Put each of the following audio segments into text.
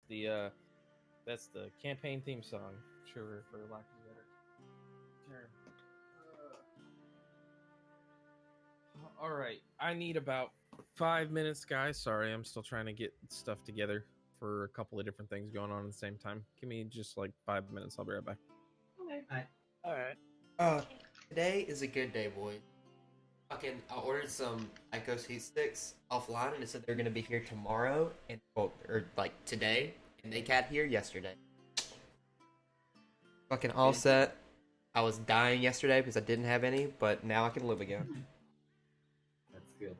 that's the campaign theme song. Sure, for lack of a better term. All right, I need about 5 minutes, guys. Sorry, I'm still trying to get stuff together for a couple of different things going on at the same time. Give me just like 5 minutes. I'll be right back. Okay. All right. Today is a good day, boys. Fucking, I ordered some Icos heat sticks offline, and it said they're gonna be here tomorrow, and or like today, and they got here yesterday. Fucking all set. I was dying yesterday because I didn't have any, but now I can live again. That's good.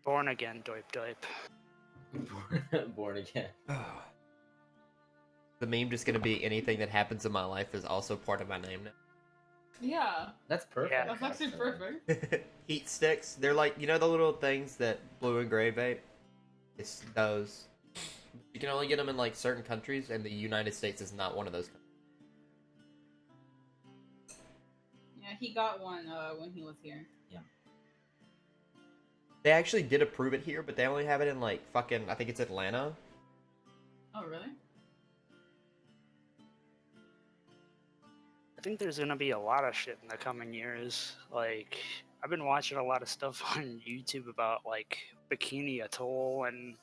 Born again, doip doip. Born again. The meme just gonna be anything that happens in my life is also part of my name now. Yeah, That's perfect. Yeah. that's actually perfect. Heat sticks. They're like, you know the little things that blue and gray vape? It's those. You can only get them in like certain countries, and the United States is not one of those countries. Yeah, he got one when he was here. They actually did approve it here, but they only have it in like fucking, I think it's Atlanta. Oh, really? I think there's gonna be a lot of shit in the coming years. Like, I've been watching a lot of stuff on YouTube about like Bikini Atoll and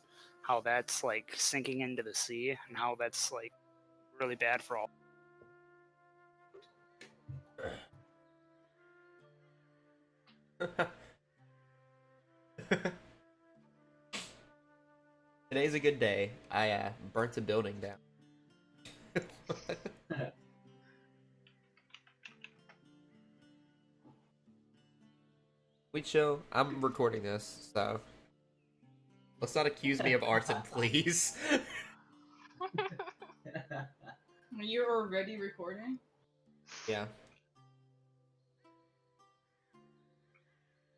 how that's like sinking into the sea and how that's like really bad for all. Today's a good day. I burnt a building down. We chill. I'm recording this, so let's not accuse me of arson, please. You're already recording? Yeah.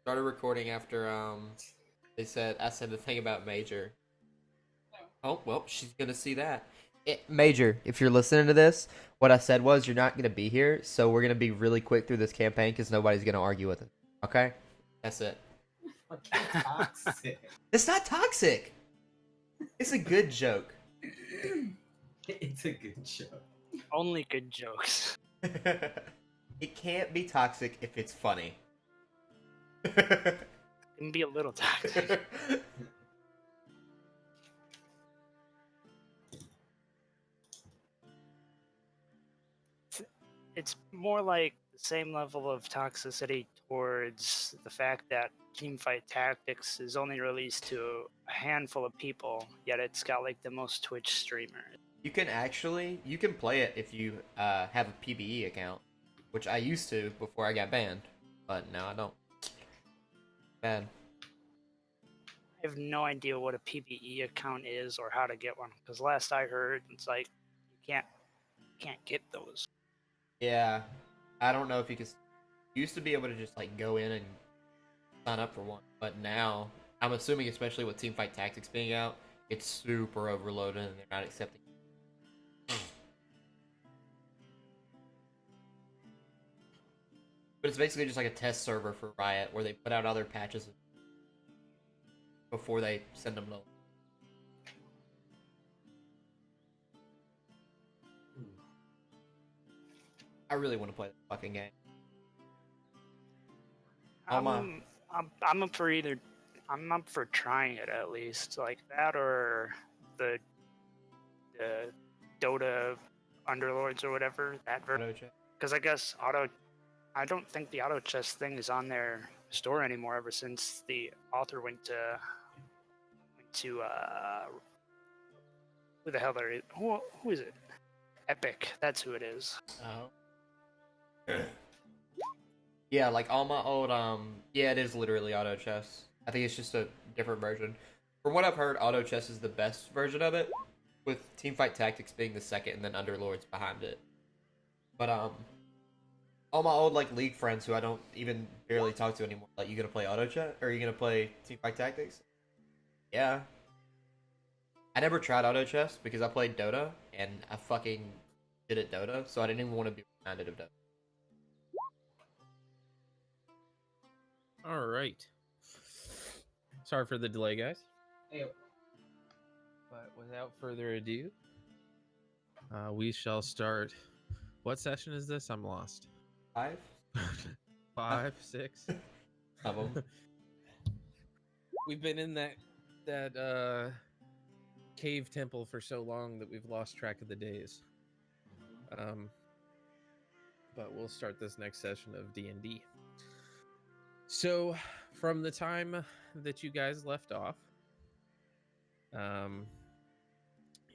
Started recording after I said the thing about Major. Oh, well, she's gonna see that. Major, if you're listening to this, what I said was you're not gonna be here, so we're gonna be really quick through this campaign because nobody's gonna argue with it. Okay? That's it. Fucking toxic. It's not toxic. It's a good joke. It's a good show. Only good jokes. It can't be toxic if it's funny. It can be a little toxic. It's more like the same level of toxicity towards the fact that Teamfight Tactics is only released to a handful of people, yet it's got like the most Twitch streamers. You can play it if you have a PBE account, which I used to before I got banned, but now I don't. Bad. I have no idea what a PBE account is or how to get one, because last I heard, it's like you can't get those. Yeah, I don't know if you could. Used to be able to just like go in and sign up for one, but now I'm assuming, especially with Teamfight Tactics being out, it's super overloaded and they're not accepting. But it's basically just like a test server for Riot where they put out other patches before they send them to. I really want to play the fucking game. I'm up for either. I'm up for trying it at least, like that or the Dota Underlords or whatever that version. Because I guess I don't think the auto chess thing is on their store anymore ever since the author went to who the hell are who is it? Epic. That's who it is. Oh. Yeah, like all my old yeah, it is literally auto chess. I think it's just a different version. From what I've heard, auto chess is the best version of it, with Teamfight Tactics being the second and then Underlords behind it. But all my old like League friends who I don't even barely talk to anymore, like, you gonna play auto chess or are you gonna play Teamfight Tactics? Yeah. I never tried auto chess because I played Dota and I fucking did at Dota, so I didn't even want to be reminded of Dota. All right. Sorry for the delay, guys. Hey, But without further ado, we shall start. What session is this? I'm lost. 5 5, 6. of them. We've been in that cave temple for so long that we've lost track of the days. But we'll start this next session of D&D. So, from the time that you guys left off,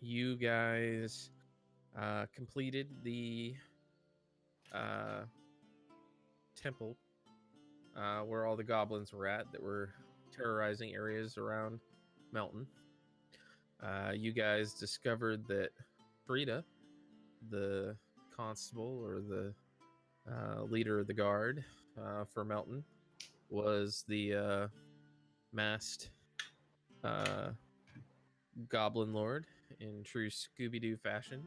you guys completed the temple where all the goblins were at that were terrorizing areas around Melton. You guys discovered that Frida, the constable or the leader of the guard for Melton, was the masked goblin lord in true Scooby-Doo fashion.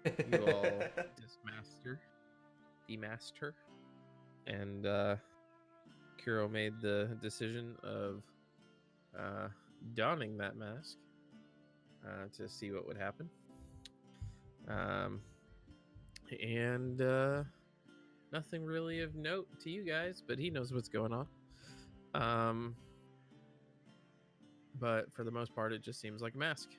You all demasked her, and Kuro made the decision of donning that mask to see what would happen. And nothing really of note to you guys, but he knows what's going on. But for the most part, it just seems like a mask.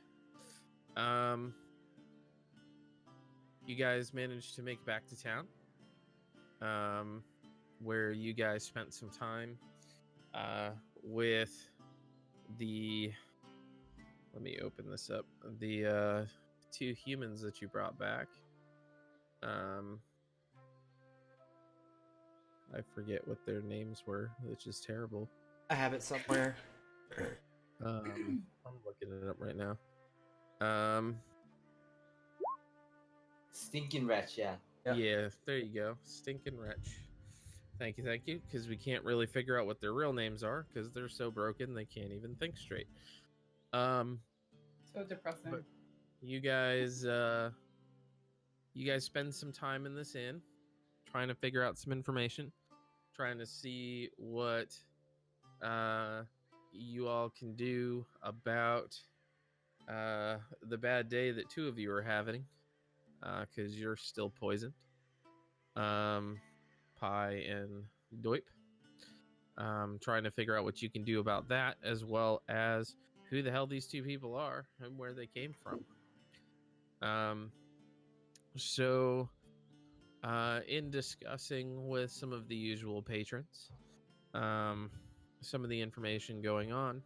You guys managed to make it back to town, where you guys spent some time with the... Let me open this up. The 2 humans that you brought back. I forget what their names were, which is terrible. I have it somewhere. I'm looking it up right now. Stinking wretch, yeah. Yeah, there you go. Stinking wretch. Thank you, because we can't really figure out what their real names are, because they're so broken they can't even think straight. So depressing. But you guys spend some time in this inn, trying to figure out some information, trying to see what you all can do about the bad day that 2 of you are having, because you're still poisoned. Pi and Doip. Trying to figure out what you can do about that, as well as who the hell these 2 people are and where they came from. So in discussing with some of the usual patrons, some of the information going on,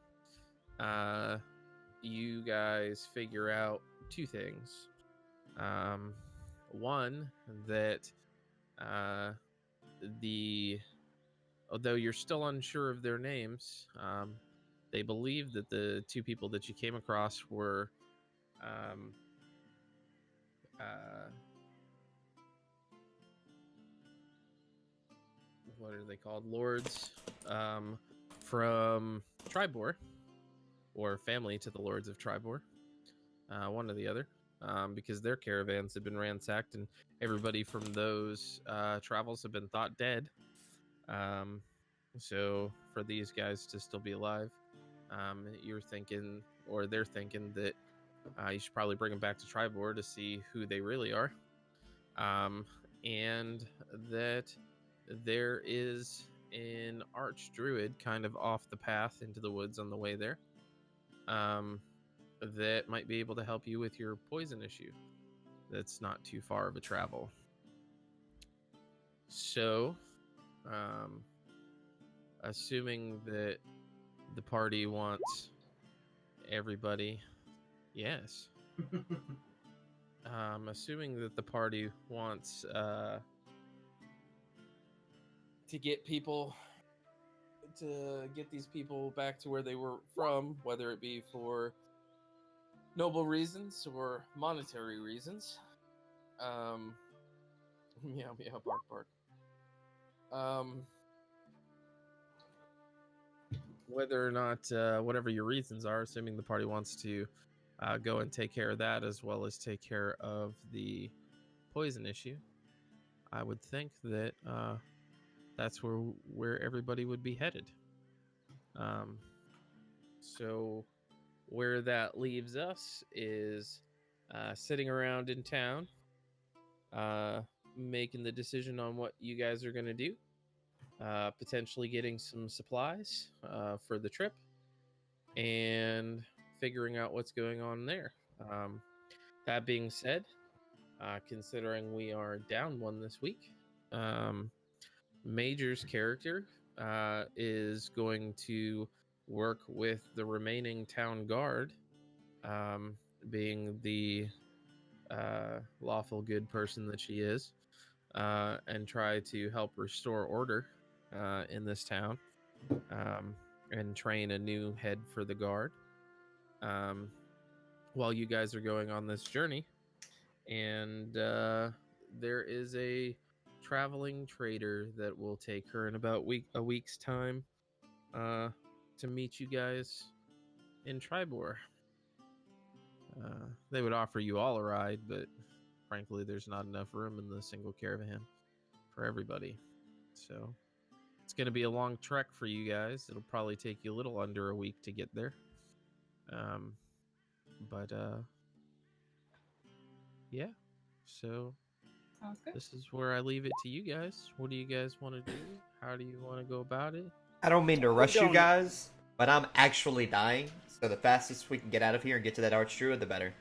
you guys figure out 2 things. One, that although you're still unsure of their names, they believe that the 2 people that you came across were what are they called? Lords from Tribor, or family to the Lords of Tribor, one or the other, because their caravans had been ransacked and everybody from those travels have been thought dead. So for these guys to still be alive, you're thinking, or they're thinking, that you should probably bring them back to Tribor to see who they really are. And that there is an archdruid kind of off the path into the woods on the way there, that might be able to help you with your poison issue. That's not too far of a travel. So, assuming that the party wants everybody, yes. Assuming that the party wants to get these people back to where they were from, whether it be for noble reasons or monetary reasons. Meow meow bark bark. Whether or not whatever your reasons are, assuming the party wants to go and take care of that as well as take care of the poison issue, I would think that that's where everybody would be headed. So where that leaves us is sitting around in town, making the decision on what you guys are going to do, potentially getting some supplies for the trip, and figuring out what's going on there. That being said, considering we are down one this week, Major's character is going to work with the remaining town guard, being the lawful good person that she is, and try to help restore order in this town, and train a new head for the guard. While you guys are going on this journey, and there is a traveling trader that will take her in about a week's time to meet you guys in Tribor. They would offer you all a ride, but frankly, there's not enough room in the single caravan for everybody. So it's going to be a long trek for you guys. It'll probably take you a little under a week to get there. But yeah. So Sounds good. this is where I leave it to you guys. What do you guys want to do? How do you want to go about it? I don't mean to rush you don't- guys, but I'm actually dying. So the fastest we can get out of here and get to that Archdruid, the better.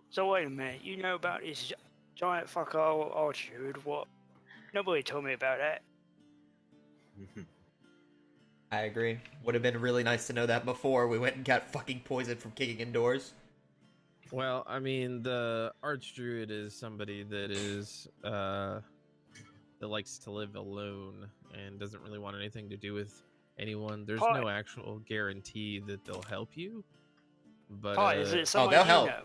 So wait a minute, you know about this giant fuck all Archdude? What? Nobody told me about that. I agree. Would have been really nice to know that before we went and got fucking poisoned from kicking indoors. Well, I mean, the Archdruid is somebody that is that likes to live alone and doesn't really want anything to do with anyone. There's Hi. no actual guarantee that they'll help you. But Hi, is it someone they'll you help. know?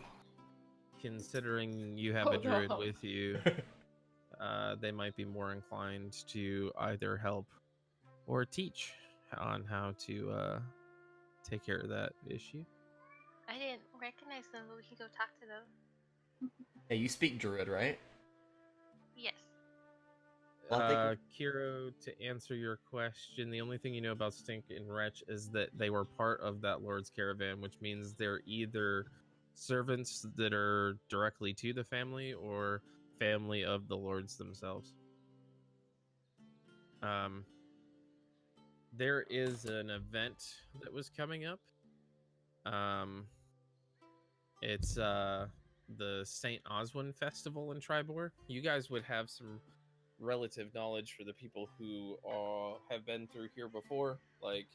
considering you have Oh, a druid no. with you, they might be more inclined to either help or teach on how to take care of that issue. I didn't recognize them, but we can go talk to them. Hey, you speak Druid, right? Yes. Well, I think- Kiro, to answer your question, the only thing you know about Stink and Wretch is that they were part of that Lord's caravan, which means they're either servants that are directly to the family or family of the Lords themselves. There is an event that was coming up. It's the St. Oswin Festival in Tribor. You guys would have some relative knowledge for the people who have been through here before, like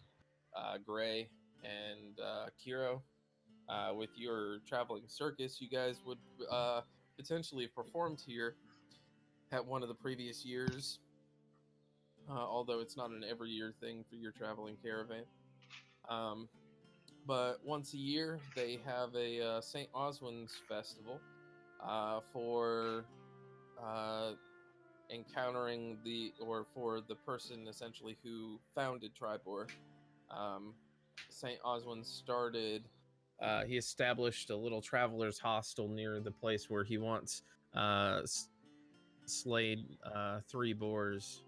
Gray and Kiro. With your traveling circus, you guys would potentially have performed here at one of the previous years, although it's not an every year thing for your traveling caravan. But once a year, they have a St. Oswin's festival for encountering for the person essentially who founded Tribor. St. Oswin started. He established a little traveler's hostel near the place where he once slayed 3 boars,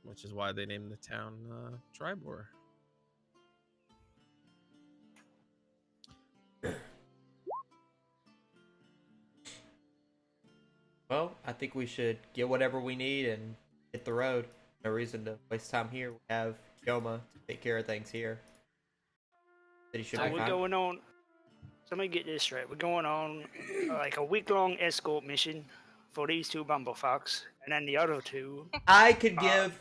which is why they named the town Tribor. Well, I think we should get whatever we need and hit the road. No reason to waste time here. We have Yoma to take care of things here. City should So be we're fine. going on. So let me get this straight. We're going on like a week-long escort mission for these 2 bumblefucks, and then the other 2. I could give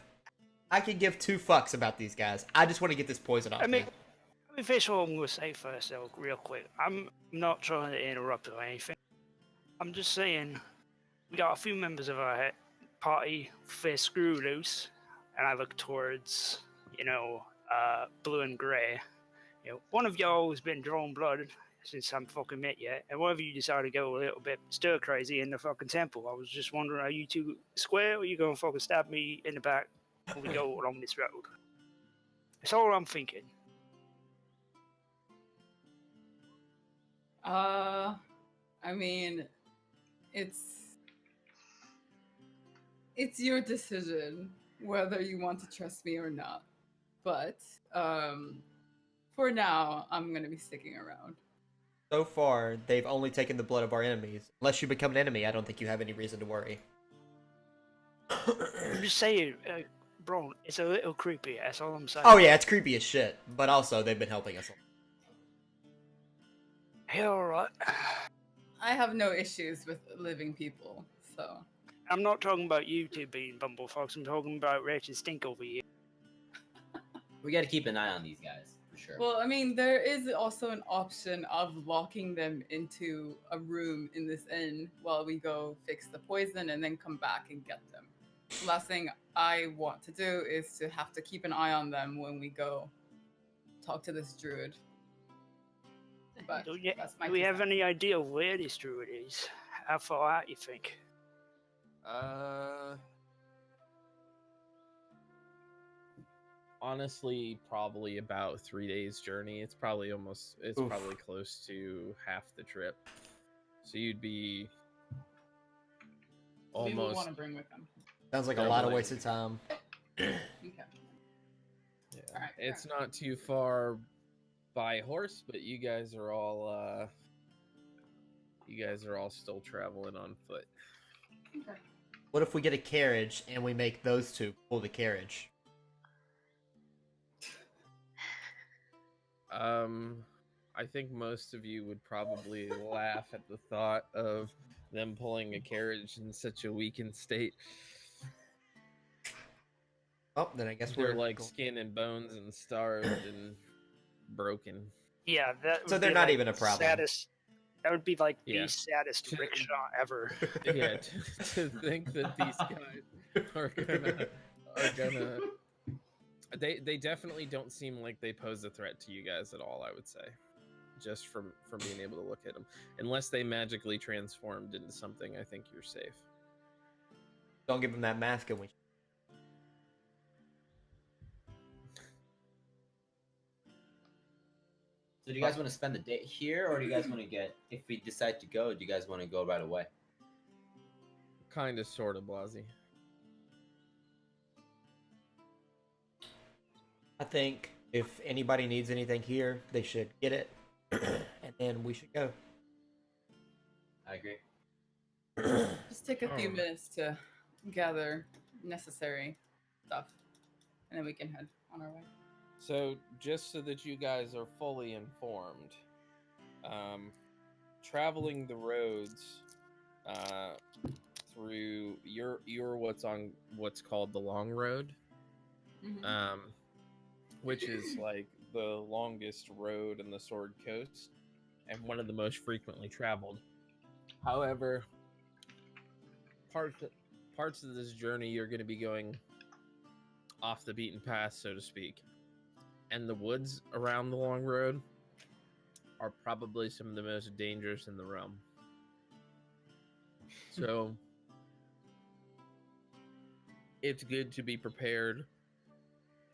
2 fucks about these guys. I just want to get this poison off I mean, me. let me finish what I'm going to say first, though, real quick. I'm not trying to interrupt or anything. I'm just saying, we got a few members of our party fair screw loose, and I look towards, Blue and Gray. One of y'all has been drawing blood since I'm fucking met yet, and one of you decided to go a little bit stir crazy in the fucking temple. I was just wondering, are you 2 square, or are you going to fucking stab me in the back when we go along this road? That's all I'm thinking. I mean, it's your decision whether you want to trust me or not. But for now, I'm gonna be sticking around. So far, they've only taken the blood of our enemies. Unless you become an enemy, I don't think you have any reason to worry. I'm just saying, bro, it's a little creepy. That's all I'm saying. Oh yeah, it's creepy as shit. But also, they've been helping us. Hey, alright. I have no issues with living people, so. I'm not talking about you two being bumblefucks. I'm talking about Rachel Stink over here. We got to keep an eye on these guys for sure. Well, I mean, there is also an option of locking them into a room in this inn while we go fix the poison and then come back and get them. The last thing I want to do is to have to keep an eye on them when we go talk to this druid. But Do that's my we two have cents. any idea where this druid is? How far out you think? Honestly, probably about 3 days journey. It's probably Oof. probably close to half the trip. So you'd be What do we almost want to bring with them? Sounds like a lot of Doubling. wasted time. Okay. Yeah. All right, It's not too far by horse, but you guys are all still traveling on foot. Okay. What if we get a carriage and we make those two pull the carriage? I think most of you would probably laugh at the thought of them pulling a carriage in such a weakened state. Oh, then I guess They're we're like going- skin and bones and starved and broken. Yeah, that. So would they're be not like even a the problem. Saddest, that would be like Yeah. the saddest To- rickshaw ever. Yeah, to think that these guys are gonna they definitely don't seem like they pose a threat to you guys at all, I would say. Just from being able to look at them. Unless they magically transformed into something, I think you're safe. Don't give them that mask and we. So do you guys want to spend the day here, or do you guys want to get? If we decide to go, do you guys want to go right away? Kind of, sort of, Blasey. I think if anybody needs anything here, they should get it, and then we should go. I agree. Just take a few Oh. minutes to gather necessary stuff, and then we can head on our way. So, just so that you guys are fully informed, traveling the roads through you're what's called the long road, Mhm. which is like the longest road in the Sword Coast and one of the most frequently traveled. However, parts of this journey you're going to be going off the beaten path, so to speak. And the woods around the long road are probably some of the most dangerous in the realm. So it's good to be prepared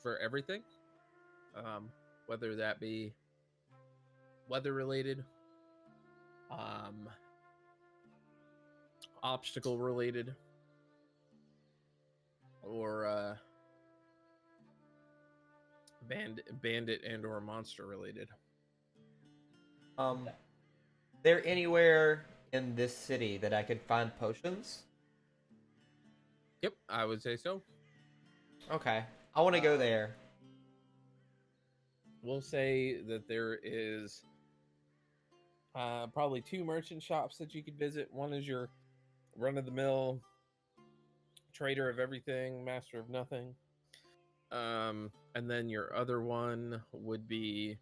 for everything, whether that be weather related, obstacle related, or bandit and or monster related. There anywhere in this city that I could find potions? Yep, I would say so. Okay, I want to go there. We'll say that there is probably 2 merchant shops that you could visit. One is your run-of-the-mill trader of everything, master of nothing. And then your other one would be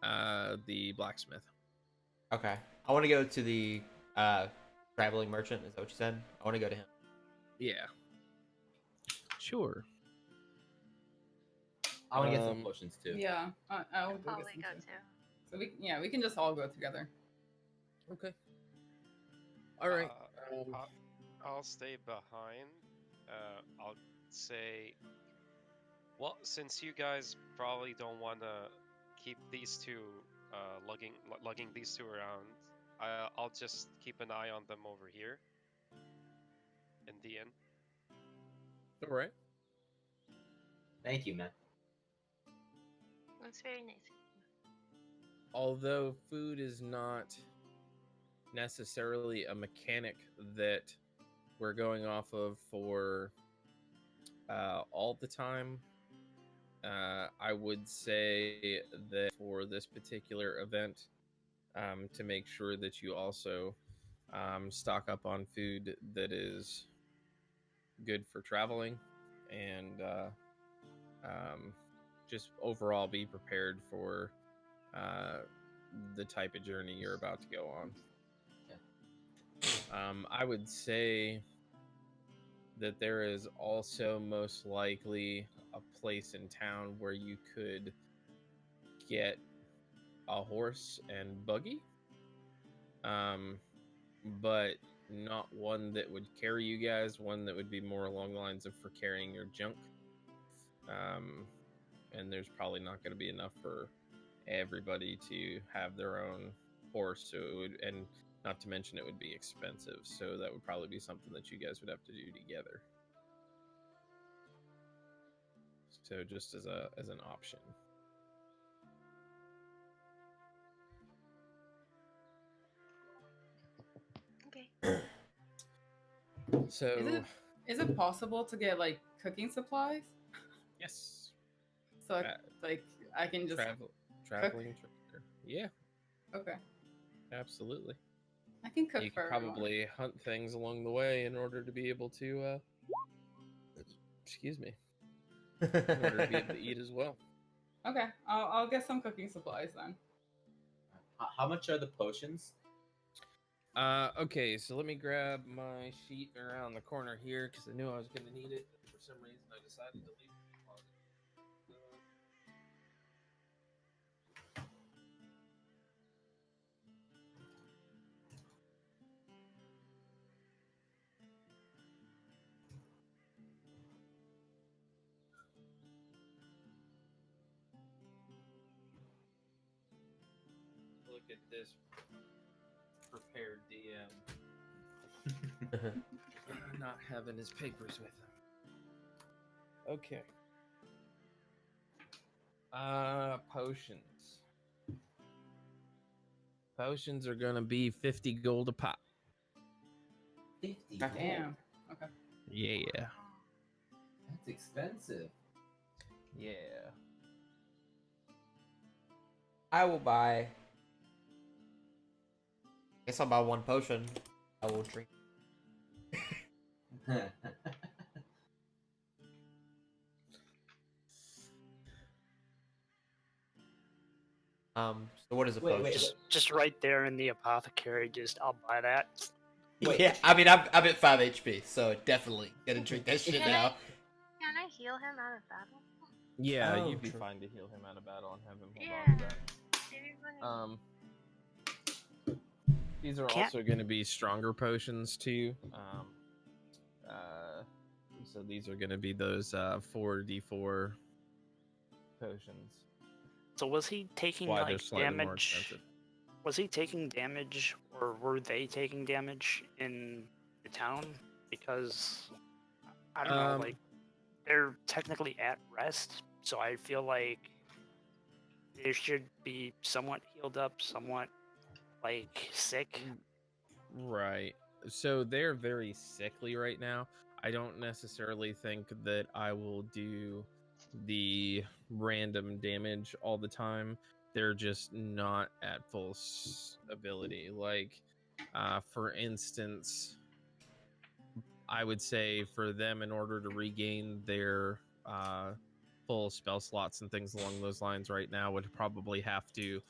the blacksmith. Okay, I want to go to the traveling merchant. Is that what you said? I want to go to him. Yeah. Sure. I want to get some Um, potions too. Yeah, I will go get Probably some go too. to. So we can just all go together. Okay. All right. I'll stay behind. I'll say, well, since you guys probably don't want to keep these two lugging these two around, I'll just keep an eye on them over here in the inn. All right. Thank you, man. That's very nice. although food is not necessarily a mechanic that we're going off of for all the time, I would say that for this particular event, to make sure that you also stock up on food that is good for traveling and just overall be prepared for the type of journey you're about to go on. I would say that there is also most likely a place in town where you could get a horse and buggy, but not one that would carry you guys, one that would be more along the lines of for carrying your junk. And there's probably not going to be enough for everybody to have their own horse, so it would, and not to mention it would be expensive, so that would probably be something that you guys would have to do together. So just as an option. Okay. So Is it possible to get like cooking supplies? yes, So like I can just traveling trailer. Yeah, okay. absolutely. I can cook You for can everyone. probably hunt things along the way in order to be able to excuse me, in order to be able to eat as well. Okay, I'll get some cooking supplies then. How much are the potions? Okay, so let me grab my sheet around the corner here because I knew I was going to need it. For some reason, I decided to leave it in the closet. Look at this prepared DM. Not having his papers with him. Okay. Potions. Potions are gonna be 50 gold a pop. 50. Damn. Okay. Yeah. That's expensive. Yeah. I will buy. Guess I'll buy one potion. I will drink. So what is a Wait, potion? Just right there in the apothecary. Just I'll buy that. Wait. Yeah, I mean I'm at 5 HP, so definitely gonna drink that shit Can now. Can I heal him out of battle? Yeah, Oh, you'd be true. fine to heal him out of battle and have him hold on Yeah. to that. Everybody. These are Can't- also going to be stronger potions too. So these are going to be those 4d4 potions. So was he taking Why they're like slightly more damage? expensive. Was he taking damage, or were they taking damage in the town? Because I don't know, like they're technically at rest, so I feel like they should be somewhat healed up, somewhat like sick. Right. So they're very sickly right now. I don't necessarily think that I will do the random damage all the time. They're just not at full ability. Like, for instance, I would say for them, in order to regain their full spell slots and things along those lines right now, would probably have to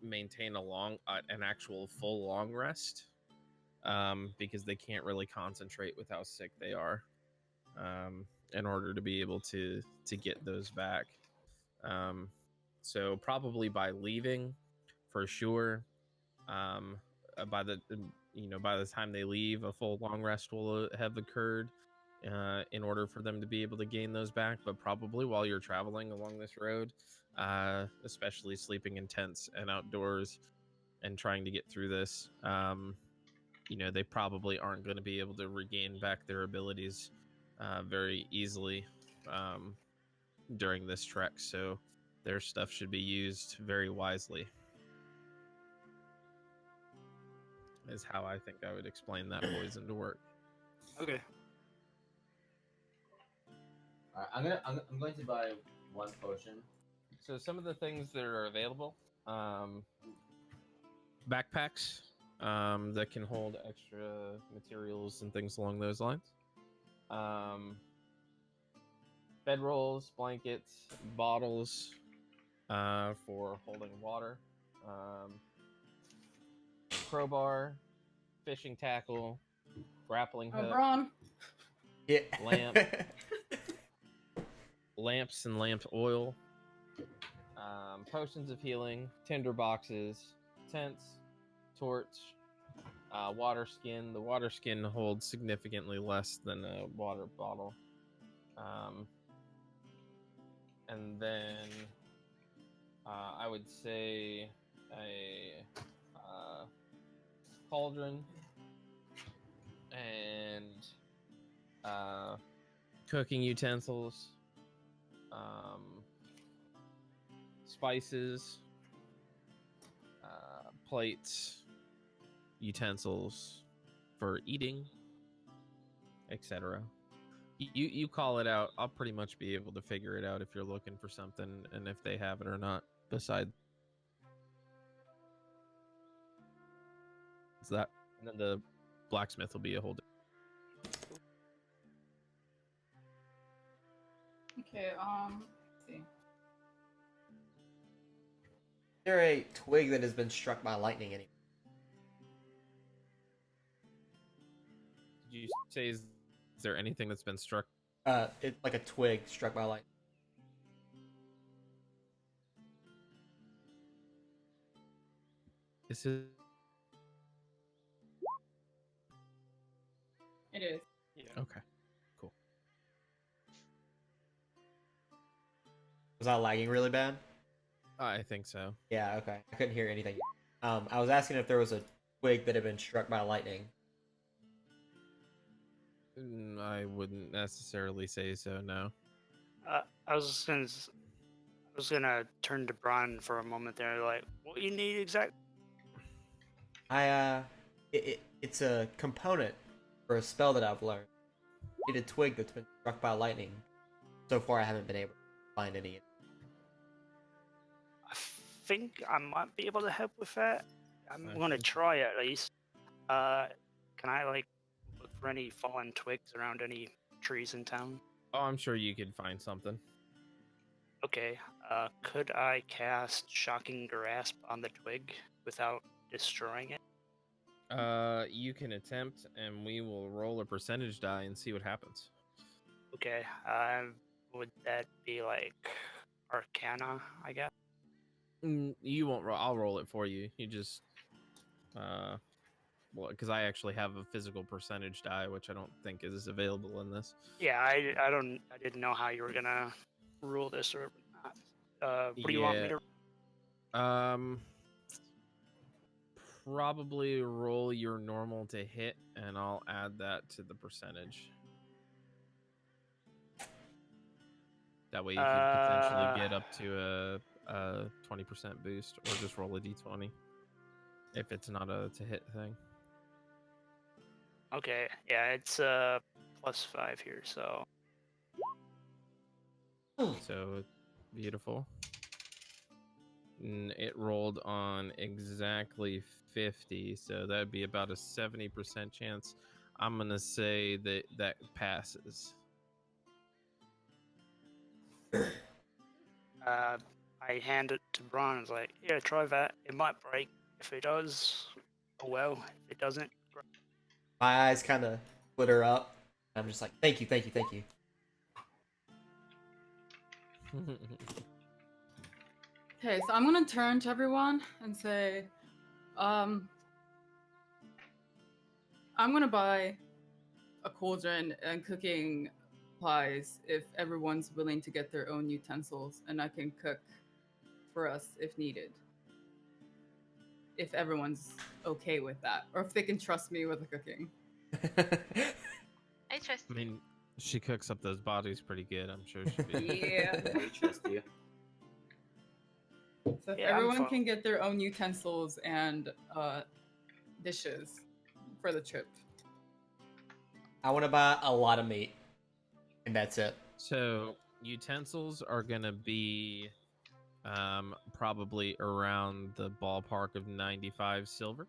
maintain an actual full long rest, because they can't really concentrate with how sick they are, in order to be able to get those back. So probably by leaving, for sure. By the by the time they leave, a full long rest will have occurred, in order for them to be able to gain those back. But probably while you're traveling along this road, especially sleeping in tents and outdoors and trying to get through this, they probably aren't going to be able to regain back their abilities very easily during this trek. So their stuff should be used very wisely. Is how I think I would explain that poison to work. Okay. Alright, I'm going to buy one potion. So some of the things that are available, backpacks that can hold extra materials and things along those lines. Bedrolls, blankets, bottles for holding water. Crowbar, fishing tackle, grappling hook, Braun. Yeah. Lamp. lamps and lamp oil, potions of healing, tinder boxes, tents, torch, water skin. The water skin holds significantly less than a water bottle. And then I would say a cauldron and cooking utensils, spices, plates, utensils for eating, etc. You call it out. I'll pretty much be able to figure it out if you're looking for something and if they have it or not. Besides that, and then the blacksmith will be a whole. Okay, let's see. Is there a twig that has been struck by lightning anywhere? Did you say is there anything that's been struck? It's like a twig struck by lightning. This is It is. Yeah. okay. Was I lagging really bad? I think so. Yeah, okay. I couldn't hear anything. I was asking if there was a twig that had been struck by lightning. I wouldn't necessarily say so. No. I was gonna turn to Bron for a moment there, like, what you need exactly? It's a component for a spell that I've learned. I need a twig that's been struck by lightning. So far, I haven't been able to find any. I think I might be able to help with that. I'm Okay. gonna try at least. Can I like look for any fallen twigs around any trees in town? Oh, I'm sure you could find something. Okay. Could I cast Shocking Grasp on the twig without destroying it? You can attempt, and we will roll a percentage die and see what happens. Okay. Would that be like Arcana, I guess? You won't roll. I'll roll it for you. You just, well, because I actually have a physical percentage die, which I don't think is available in this. Yeah, I didn't know how you were gonna rule this or not. What do you want me to? Probably roll your normal to hit, and I'll add that to the percentage. That way you can potentially get up to a 20% boost, or just roll a d20 if it's not a to hit thing. Okay, yeah, it's +5 here, so So beautiful. It rolled on exactly 50, so that'd be about a 70% chance. I'm gonna say that passes. I hand it to Bron. And it's like, yeah, try that. It might break. If it does, oh well. If it doesn't, great. My eyes kind of glitter up. I'm just like, thank you, thank you, thank you. Okay, so I'm gonna turn to everyone and say, I'm gonna buy a cauldron and cooking supplies if everyone's willing to get their own utensils, and I can cook for us if needed. If everyone's okay with that, or if they can trust me with the cooking. I trust I you. mean, she cooks up those bodies pretty good. I'm sure she'd be. Yeah. We trust you. So if Yeah, I'm everyone fine. can get their own utensils and dishes for the trip. I want to buy a lot of meat, and that's it. So utensils are gonna be probably around the ballpark of 95 silver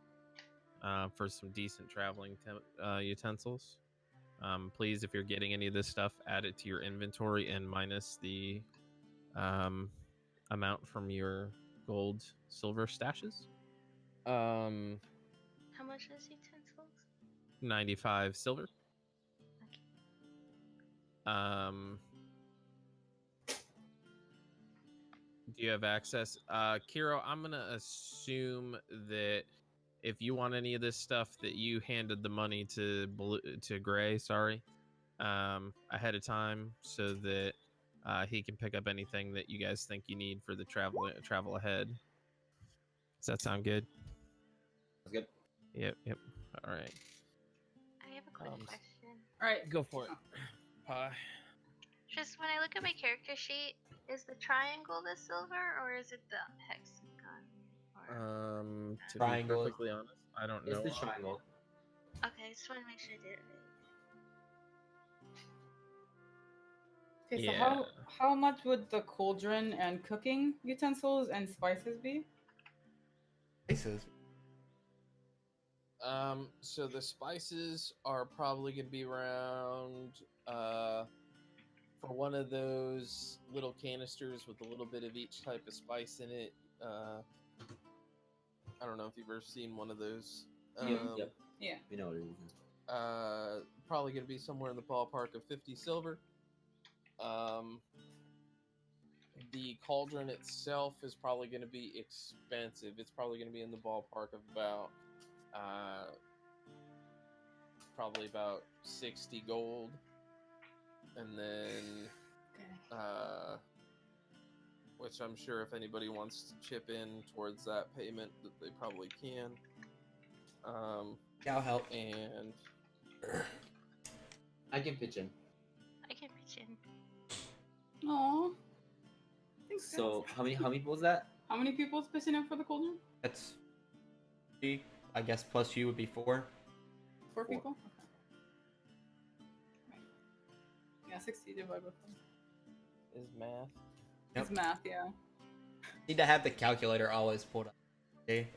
for some decent traveling utensils. Please, if you're getting any of this stuff, add it to your inventory and minus the amount from your gold silver stashes. How much is utensils? 95 silver. Okay. Do you have access? Kiro, I'm gonna assume that if you want any of this stuff, that you handed the money to Gray, sorry, ahead of time, so that he can pick up anything that you guys think you need for the travel ahead. Does that sound good? That's good. Yep. All right, I have a quick question. All right. go for it. Pie. Just when I look at my character sheet, is the triangle the silver or is it the hexagon? Or... To Triangle. be perfectly honest, I don't know. It's the triangle. Okay, just want to make sure I did it right. Okay, so Yeah. how much would the cauldron and cooking utensils and spices be? Places. So the spices are probably gonna be around for one of those little canisters with a little bit of each type of spice in it. I don't know if you've ever seen one of those. Yep. Yeah. We know what it is. Probably gonna be somewhere in the ballpark of 50 silver. The cauldron itself is probably going to be expensive. It's probably going to be in the ballpark of about probably about 60 gold, and then which I'm sure if anybody wants to chip in towards that payment, that they probably can. Yeah, I'll help. And I can pitch in. I can pitch in. Aww. So how many people was that? How many people's pitching in for the cauldron? That's 3, I guess, plus you would be 4. 4 people? Okay. Right. Yeah, 60 divided by 4. is math. Yep. It's math, yeah. Need to have the calculator always pulled up. Okay.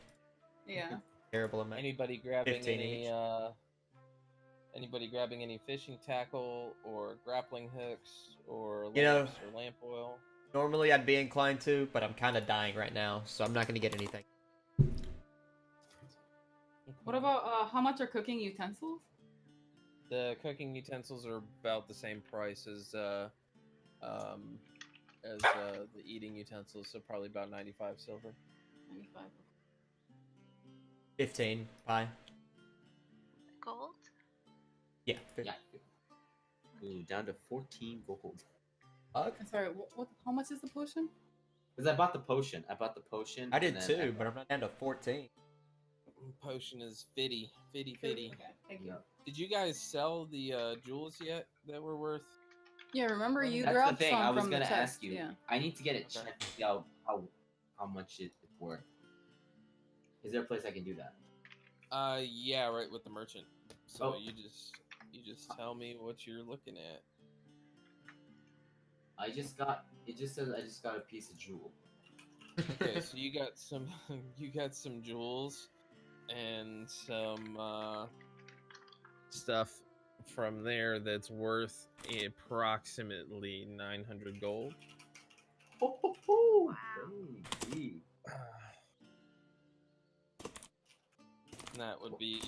Yeah. Terrible amount. Anybody grabbing 15 any? each. Anybody grabbing any fishing tackle or grappling hooks or You know- lamps or lamp oil? Normally I'd be inclined to, but I'm kind of dying right now, so I'm not going to get anything. What about how much are cooking utensils? The cooking utensils are about the same price as the eating utensils, so probably about 95 silver. 95. 15 pie. Gold? Yeah. Yeah. Ooh, down to 14 gold. Fuck. Sorry, what? How much is the potion? Because I bought the potion. I I did and then too, but I'm not down to 14. Potion is 50. Okay, thank you. Yeah. Did you guys sell the jewels yet that were worth? Yeah, remember you That's grabbed the thing. some I was from gonna the chest. ask you. Yeah. I need to get it Okay. checked to see how much it's worth. Is there a place I can do that? Yeah, right with the merchant. So Oh. you just tell me what you're looking at. It just says I just got a piece of jewel. Okay, so you got some jewels and some stuff from there that's worth approximately 900 gold. Wow. Gee. And that would be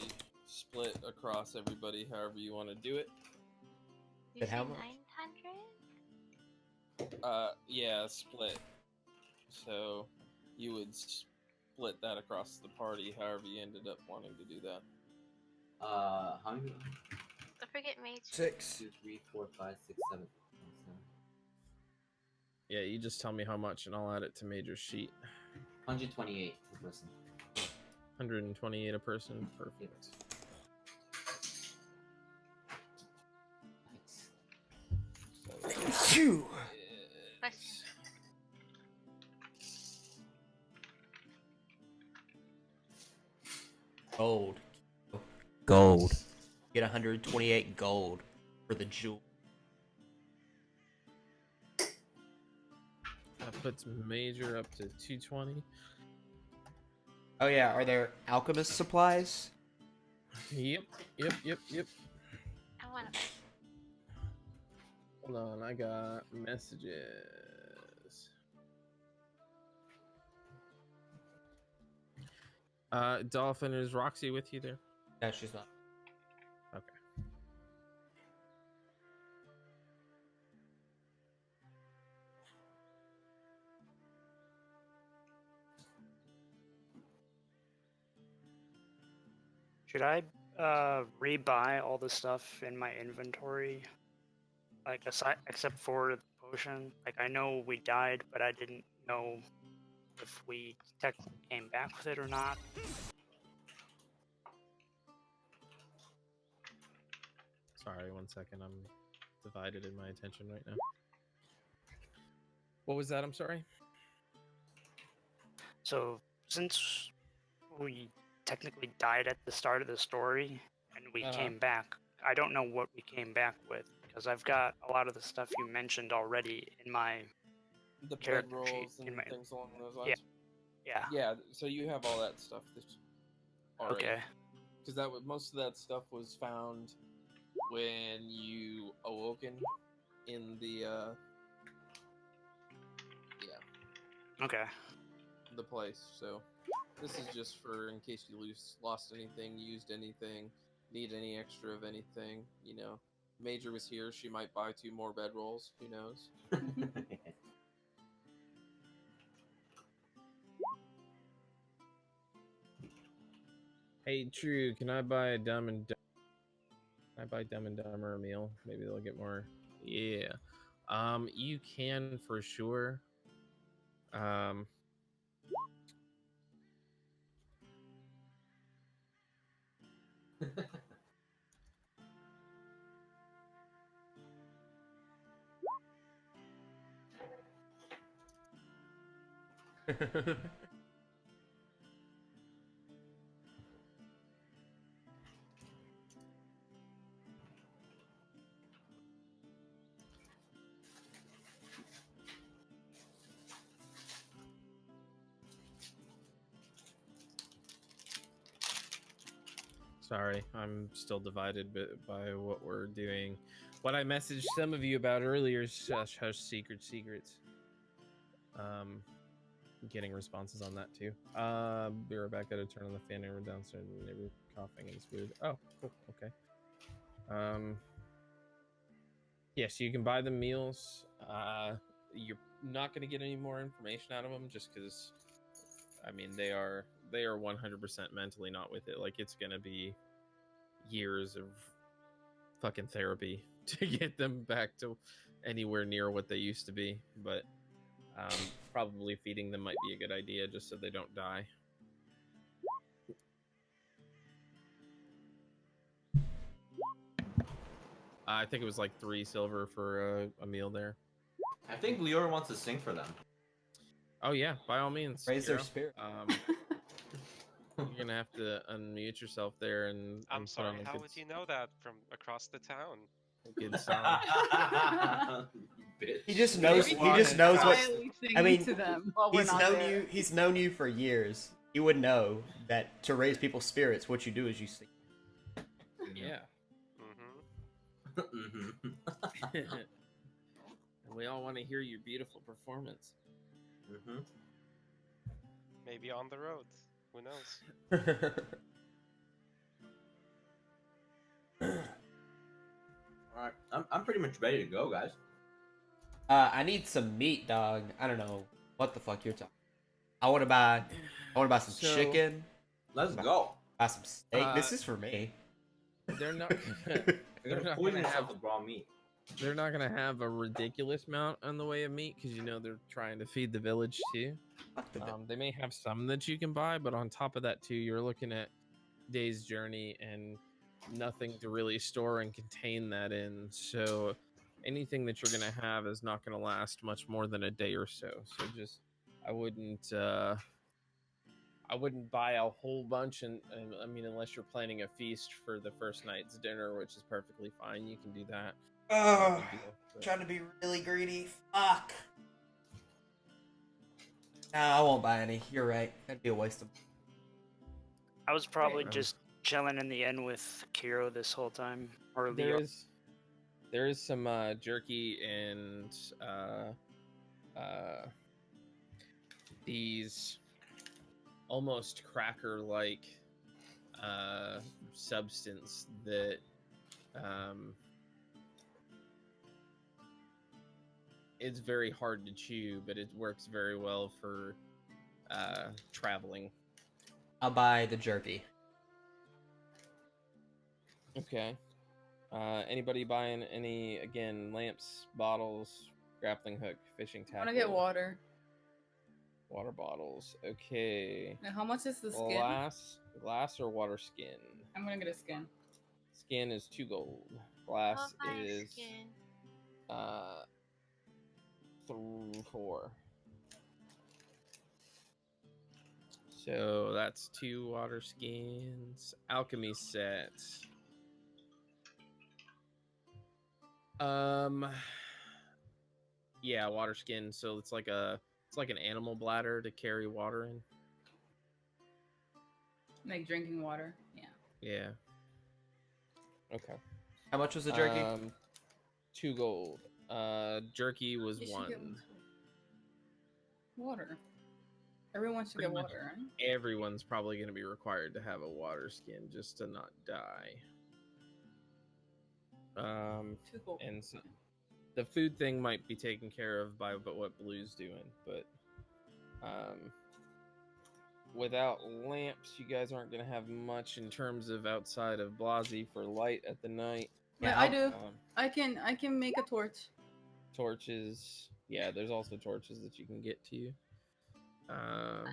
split across everybody however you want to do it. You But how said much? 900? Yeah, split. So you would split that across the party however you ended up wanting to do that. How many? Don't forget mage. 6. 2, 3, 4, 5, 6, 7. Yeah, you just tell me how much and I'll add it to Major's sheet. 128 per person. 128 a person. Perfect. Nice. Phew. Question. Gold. Gold. Get 128 gold for the jewel. That puts major up to 220. Oh yeah, are there alchemist supplies? Yep. I want to. Hold on, I got messages. Dolphin, is Roxy with you there? No, she's not. Okay. Should I rebuy all the stuff in my inventory? Like aside, except for the potion. Like I know we died, but I didn't know if we technically came back with it or not. Sorry, 1 second. I'm divided in my attention right now. What was that? I'm sorry. So since we technically died at the start of the story and we came back, I don't know what we came back with because I've got a lot of the stuff you mentioned already in my The character bed rolls sheet and in my things along those yeah. lines. Yeah. Yeah. So you have all that stuff. Already. Okay. Because that was most of that stuff was found when you awoken in the Okay. the place. So this is just for in case you lost anything, used anything, need any extra of anything. You know, Major was here. She might buy 2 more bedrolls. Who knows? Hey, True. Can I buy a Dumb and Dumber a meal? Maybe they'll get more. Yeah. You can for sure. Sorry, I'm still divided by what we're doing. What I messaged some of you about earlier is Hush Secrets. Getting responses on that too. Be right back. Gotta turn on the fan and we're downstairs and they were coughing and it's weird. Oh, cool. Okay. Yeah, so you can buy the meals. You're not gonna get any more information out of them just because I mean they are 100% mentally not with it. Like it's gonna be years of fucking therapy to get them back to anywhere near what they used to be. But probably feeding them might be a good idea just so they don't die. I think it was like 3 silver for a meal there. I think Lior wants to sing for them. Oh yeah, by all means. Raise their Kiro. spirit. You're gonna have to unmute yourself there and I'm put sorry, on a how good, would you know that from across the town? good song. Bitch. He just knows. Maybe He just knows what. quietly I singing mean, to them while we're He's not known there. you. He's known you for years. He would know that to raise people's spirits, what you do is you sing. Yeah. Mm-hmm. And we all want to hear your beautiful performance. Maybe on the road. Who knows? Alright, I'm pretty much ready to go, guys. I need some meat, dog. I don't know what the fuck you're talking. I want to buy some So- chicken. Let's go. Buy some steak. This is for me. They're not. You're They're gonna not poison gonna yourself have. with raw meat. They're not gonna have a ridiculous amount on the way of meat because you know they're trying to feed the village too. Fuck the They may have some that you can buy, but on top of that too, you're looking at days journey and nothing to really store and contain that in. So anything that you're gonna have is not gonna last much more than a day or so. So just I wouldn't I wouldn't buy a whole bunch, and I mean, unless you're planning a feast for the first night's dinner, which is perfectly fine. You can do that. No big deal, but- Trying to be really greedy. Fuck. Nah, I won't buy any. You're right. That'd be a waste of. I was probably um, just chilling in the inn with Kiro this whole time. Or There Leo. is some jerky and these almost cracker-like substance that it's very hard to chew, but it works very well for traveling. I'll buy the jerky. Okay. Anybody buying any, again, lamps, bottles, grappling hook, fishing I tackle? want to get water. Water bottles. Okay. Now, how much is the skin? Glass or water skin? I'm gonna get a skin. Skin is 2 gold. I'll Glass buy a is skin. 4. So that's 2 water skins. Alchemy set. Yeah, water skin. So it's like an animal bladder to carry water in. Like drinking water. Yeah. Yeah. Okay. How much was the jerky? 2 gold. Jerky was You should 1. get water. Everyone should Pretty get much. water, right? Everyone's probably going to be required to have a water skin just to not die. 2 gold. And so the food thing might be taken care of by what Blue's doing, but without lamps, you guys aren't going to have much in terms of outside of Blasi for light at the night. Yeah, I do. I can make a torch. Torches. Yeah, there's also torches that you can get to you. I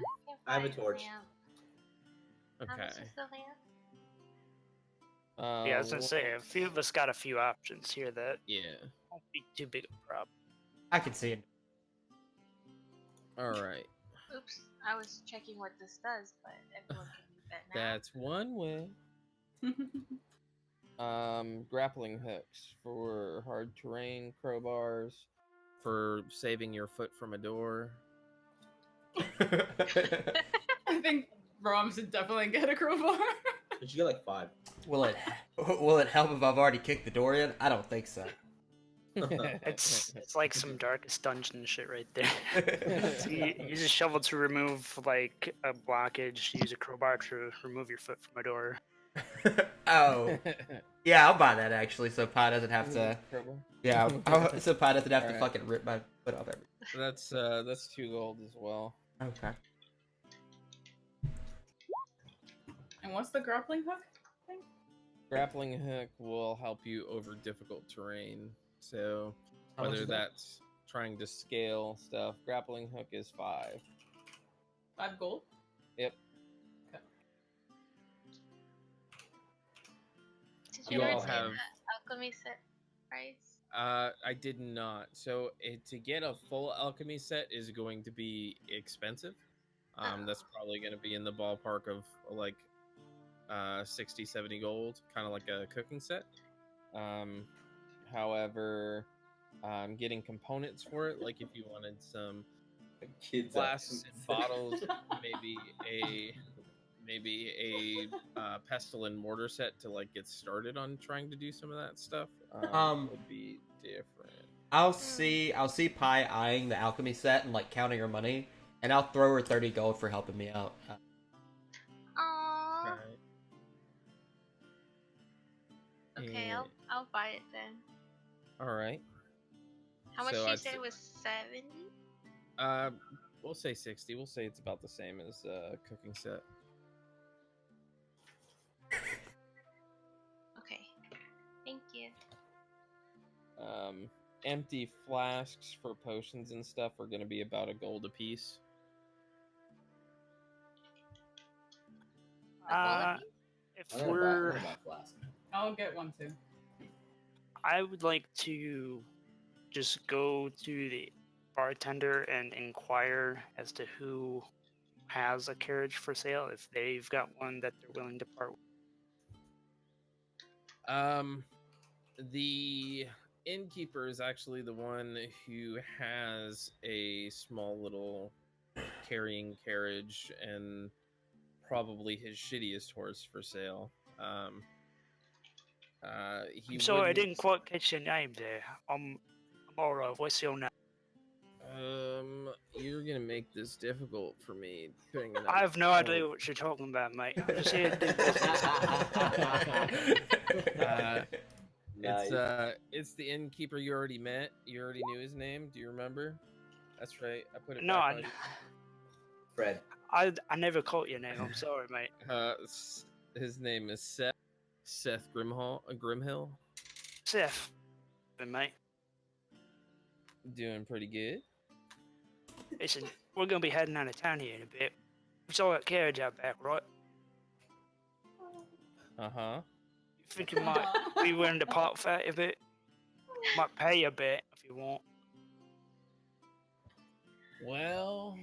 have a torch. How Okay. much is the lamp? Yeah, I was gonna say, a few of us got a few options here that Yeah. won't be too big a problem. I can see it. All right. Oops, I was checking what this does, but everyone can use that now. That's one way. Grappling hooks for hard terrain, crowbars for saving your foot from a door. I think Rom should definitely get a crowbar. You should get like 5. Will it help if I've already kicked the door in? I don't think so. It's like some Darkest Dungeon shit right there. So you use a shovel to remove like a blockage. Use a crowbar to remove your foot from a door. Oh, yeah, I'll buy that actually, so Pi doesn't have to. Crowbar? Yeah, so Pi doesn't have to Alright. fucking rip my foot off every. That's 2 gold as well. Okay. And what's the grappling hook thing? Grappling hook will help you over difficult terrain. So How much whether is that? that's trying to scale stuff, grappling hook is 5. 5 gold? Yep. Did You you ever all say have- the alchemy set price? I did not. So to get a full alchemy set is going to be expensive. That's probably going to be in the ballpark of like 60, 70 gold, kind of like a cooking set. However, getting components for it, like if you wanted some Kids glasses and bottles, maybe a pestle and mortar set to like get started on trying to do some of that stuff would be different. I'll see Pi eyeing the alchemy set and like counting her money, and I'll throw her 30 gold for helping me out. Aww. Right. Okay, And- I'll buy it then. all right. How much So did you I'd say say- it was? 70? We'll say 60. We'll say it's about the same as cooking set. Okay. Thank you. Empty flasks for potions and stuff are going to be about a gold apiece. A gold apiece? If I'm gonna we're, buy a flask. I'll get one too. I would like to just go to the bartender and inquire as to has a carriage for sale, if they've got one that they're willing to part with. The innkeeper is actually the one who has a small little carrying carriage and probably his shittiest horse for sale. He I'm sorry, I wouldn't- didn't quite catch your name there. I'm alright. What's your name? You're gonna make this difficult for me. I have no idea what you're talking about, mate. I'm just here to do business. Nice. It's the innkeeper you already met. You already knew his name. Do you remember? That's right. I put it No, back Fred. I never caught your name. I'm sorry, mate. on. His name is Seth. Seth Grimhill. Seth, mate. Doing pretty good. Listen, we're gonna be heading out of town here in a bit. We saw that carriage out back, right? Uh-huh. You think you might be willing to part fat a bit? Might pay you a bit if you want. Well,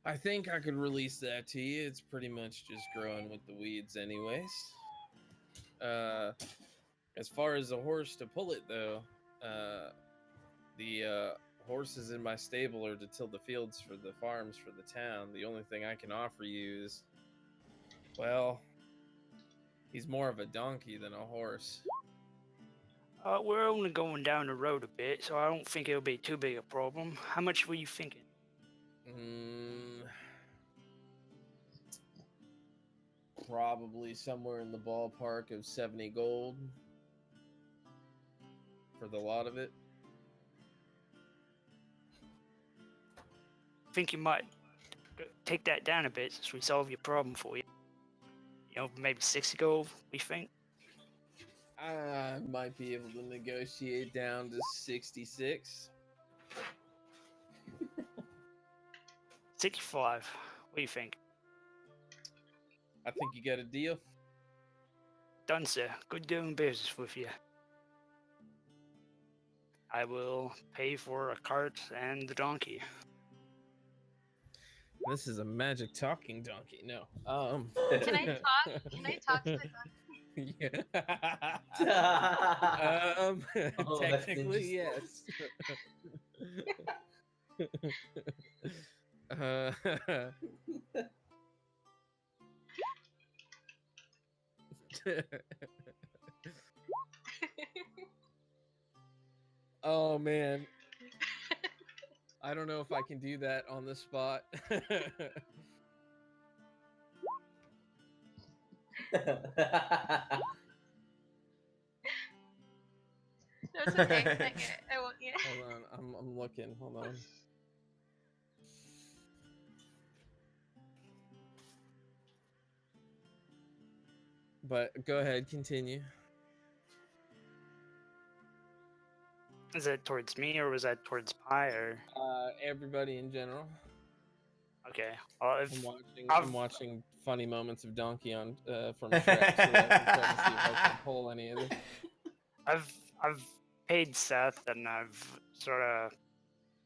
I think I could release that to you. It's pretty much just growing with the weeds anyways. As far as a horse to pull it though, the horses in my stable are to till the fields for the farms for the town. The only thing I can offer you is, well, he's more of a donkey than a horse. We're only going down the road a bit, so I don't think it'll be too big a problem. How much were you thinking? Probably somewhere in the ballpark of 70 gold for the lot of it. Think you might take that down a bit since we solve your problem for you. You know, maybe 60 gold, we think? I might be able to negotiate down to 66. 65. What do you think? I think you got a deal. Done, sir. Good doing business with you. I will pay for a cart and the donkey. This is a magic talking donkey. No. Can I talk? Can I talk to the donkey? Yeah. Oh, that's Technically, yes. Oh man. I don't know if I can do that on the spot. That's okay. I get it. I won't yet. Hold on, I'm looking. Hold on. But go ahead, continue. Is that towards me or was that towards Pi or? Everybody in general. Okay. Well, if I'm watching funny moments of Donkey on from Shrek, so that I can try to see if I can pull any of it. I've paid Seth and I've sort of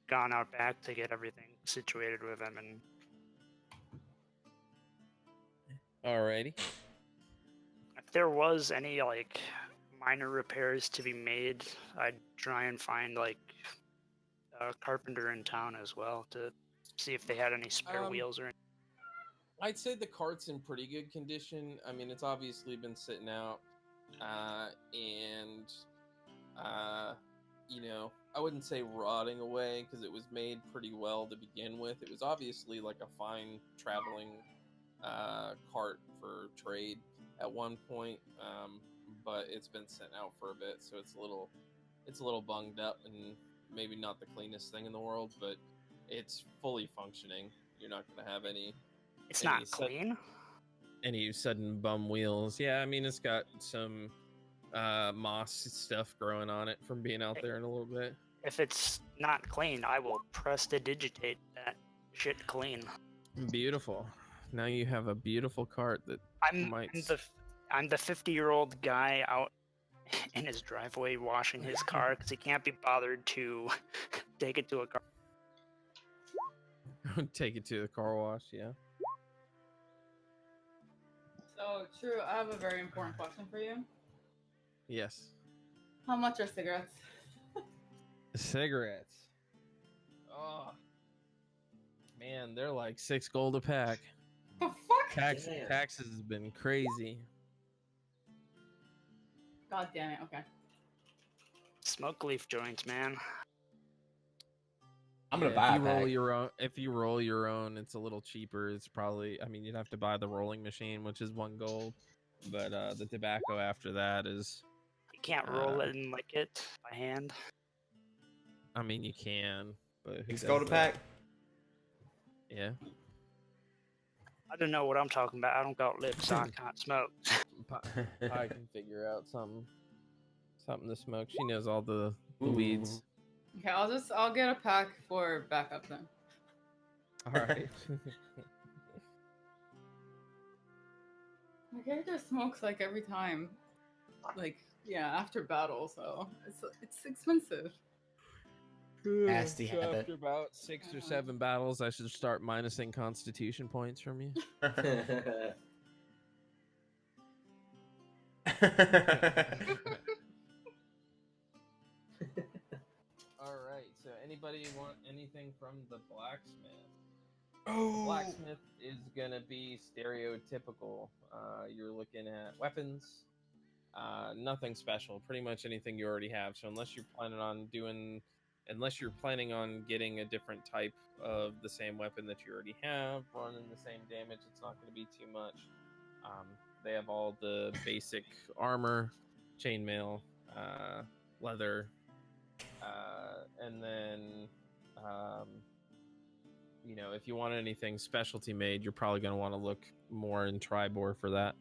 gone out back to get everything situated with him, and Alrighty. if there was any like minor repairs to be made, I'd try and find like a carpenter in town as well to see if they had any spare wheels or anything. I'd say the cart's in pretty good condition. I mean, it's obviously been sitting out, and you know, I wouldn't say rotting away because it was made pretty well to begin with. It was obviously like a fine traveling cart for trade at one point, but it's been sitting out for a bit, so it's a little bunged up and maybe not the cleanest thing in the world, but it's fully functioning. You're not going to have any. It's any not clean. Any sudden bum wheels. Yeah, I mean, it's got some moss stuff growing on it from being out there in a little bit. If it's not clean, I will prestidigitate that shit clean. Beautiful. Now you have a beautiful cart that I'm might. I'm the 50-year-old guy out in his driveway washing his car because he can't be bothered to take it to a car. Take it to the car wash. Yeah. So, True, I have a very important question for you. Yes. How much are cigarettes? Cigarettes. Oh man, they're like 6 gold a pack. The fuck? Damn. Taxes has been crazy. God damn it. Okay. Smoke leaf joints, man. I'm gonna Yeah, buy if a you roll pack. your own. If you roll your own, it's a little cheaper. It's probably. I mean, you'd have to buy the rolling machine, which is 1 gold, but the tobacco after that is. You can't roll Uh, it and lick it by hand. I mean, you can, but who 6 does gold a that? pack. Yeah. I don't know what I'm talking about. I don't got lips, so I can't smoke. I can figure out something to smoke. She knows all the Ooh. weeds. Okay, I'll get a pack for backup then. All right. My character smokes like every time. Like, yeah, after battle, so it's expensive. Nasty So habit. after about 6 or 7 battles, I should start minusing constitution points from you. All right. So anybody want anything from the blacksmith? Oh. Blacksmith is gonna be stereotypical. You're looking at weapons. Nothing special. Pretty much anything you already have. So unless you're planning on getting a different type of the same weapon that you already have, running the same damage, it's not going to be too much. They have all the basic armor, chainmail, leather, and then if you want anything specialty made, you're probably going to want to look more in Tribor for that.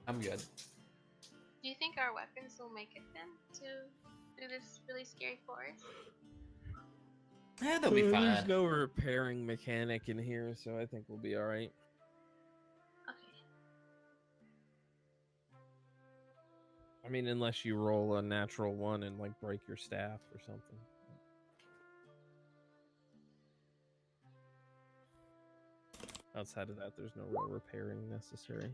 I'm good. Do you think our weapons will make it then through this really scary forest? Yeah, they'll be There's fine. no repairing mechanic in here, so I think we'll be all right. Okay. I mean, unless you roll a natural one and like break your staff or something. Outside of that, there's no real repairing necessary.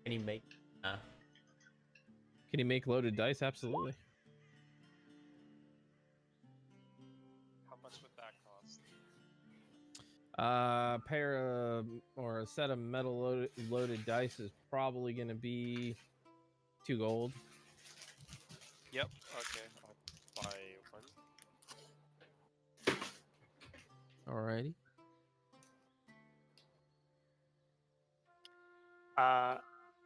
Can you make? Can you make loaded dice? Absolutely. How much would that cost? A pair of or a set of metal loaded dice is probably going to be 2 gold. Yep. Okay. I'll buy one. Alrighty.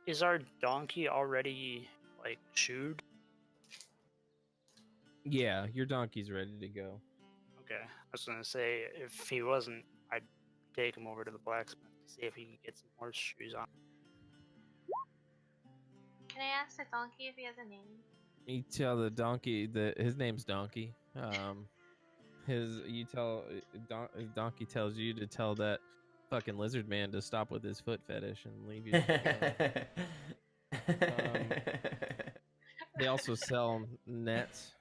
Is our donkey already like shoed? Yeah, your donkey's ready to go. Okay. I was gonna say if he wasn't, I'd take him over to the blacksmith to see if he can get some horseshoes on. Can I ask the donkey if he has a name? You tell the donkey that his name's Donkey. Donkey tells you to tell that fucking lizard man to stop with his foot fetish and leave you. They also sell nets.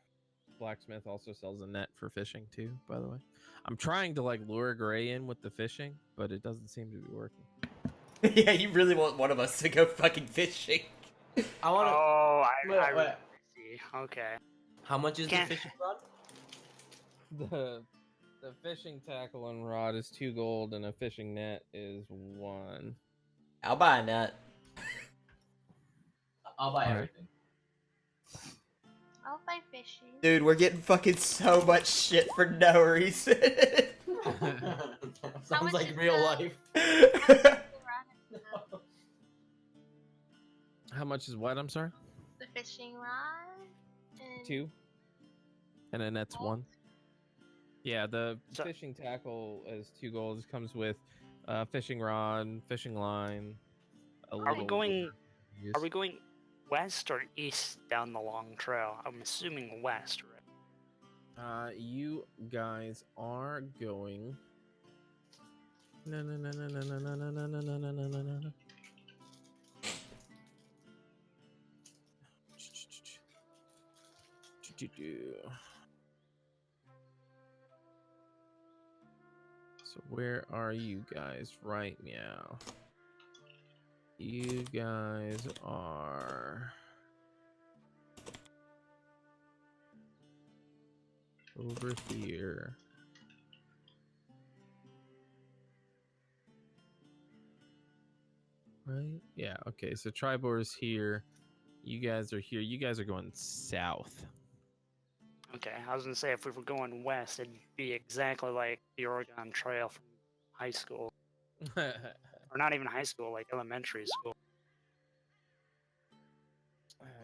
Blacksmith also sells a net for fishing too, by the way. I'm trying to like lure Gray in with the fishing, but it doesn't seem to be working. Yeah, you really want one of us to go fucking fishing. I want to. Oh, I Wait. see. Okay. How much is Can't- the fishing rod? The fishing tackle and rod is 2 gold, and a fishing net is 1. I'll buy a net. I'll buy Alright. everything. I'll buy fishing. Dude, we're getting fucking so much shit for no reason. Sounds much like is real that? life. The rod How much is what? I'm sorry. the fishing rod. And 2, and a net's gold? 1. Yeah, the So- fishing tackle is 2 gold. It comes with fishing rod, fishing line. Are we going use. west or east down the long trail? I'm assuming west, right? You guys are going No, no, no, no, no, no, no, no, no, no, no, no, no, no, no. So where are you guys right now? You guys are over here. Right? Yeah, okay. So Tribor's here. You guys are here. You guys are going south. Okay, I was gonna say if we were going west, it'd be exactly like the Oregon Trail from high school, or not even high school, like elementary school.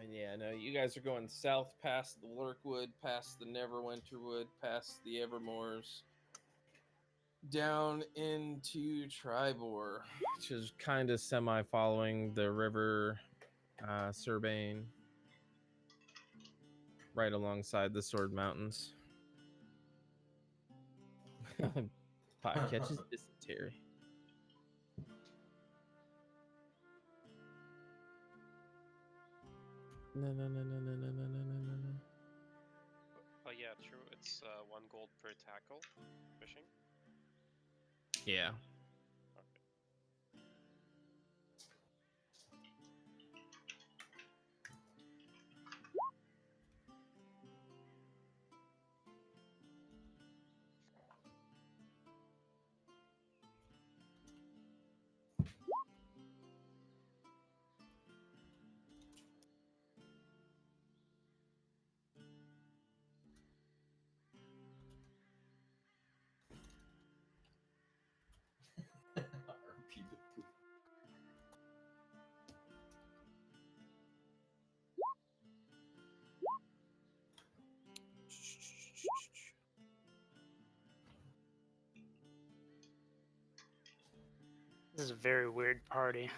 Yeah, no, you guys are going south past the Lurkwood, past the Neverwinterwood, past the Evermores, down into Tribor, which is kind of semi-following the river Surbane, right alongside the Sword Mountains. Pot catches dysentery. No, no, no, no, no, no, no, no, no, no. Oh yeah, true. It's 1 gold per tackle fishing. Yeah. RP the poop. This is a very weird party.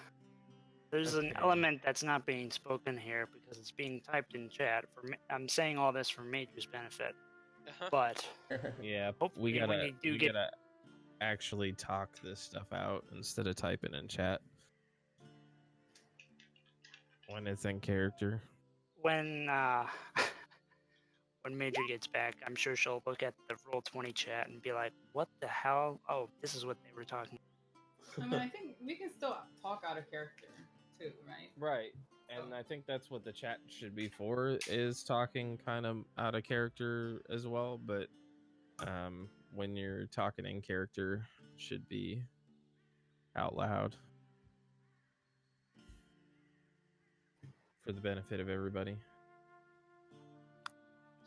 There's an Okay. element that's not being spoken here because it's being typed in chat. I'm saying all this for Major's benefit, but Yeah, hopefully we when gotta they do get gotta actually talk this stuff out instead of typing in chat when it's in character. when when Major gets back, I'm sure she'll look at the Roll20 chat and be like, "What the hell? Oh, this is what they were talking." I mean, I think we can still talk out of character too, right? Right. And I think that's what the chat should be for, is talking kind of out of character as well, but when you're talking in character, it should be out loud for the benefit of everybody.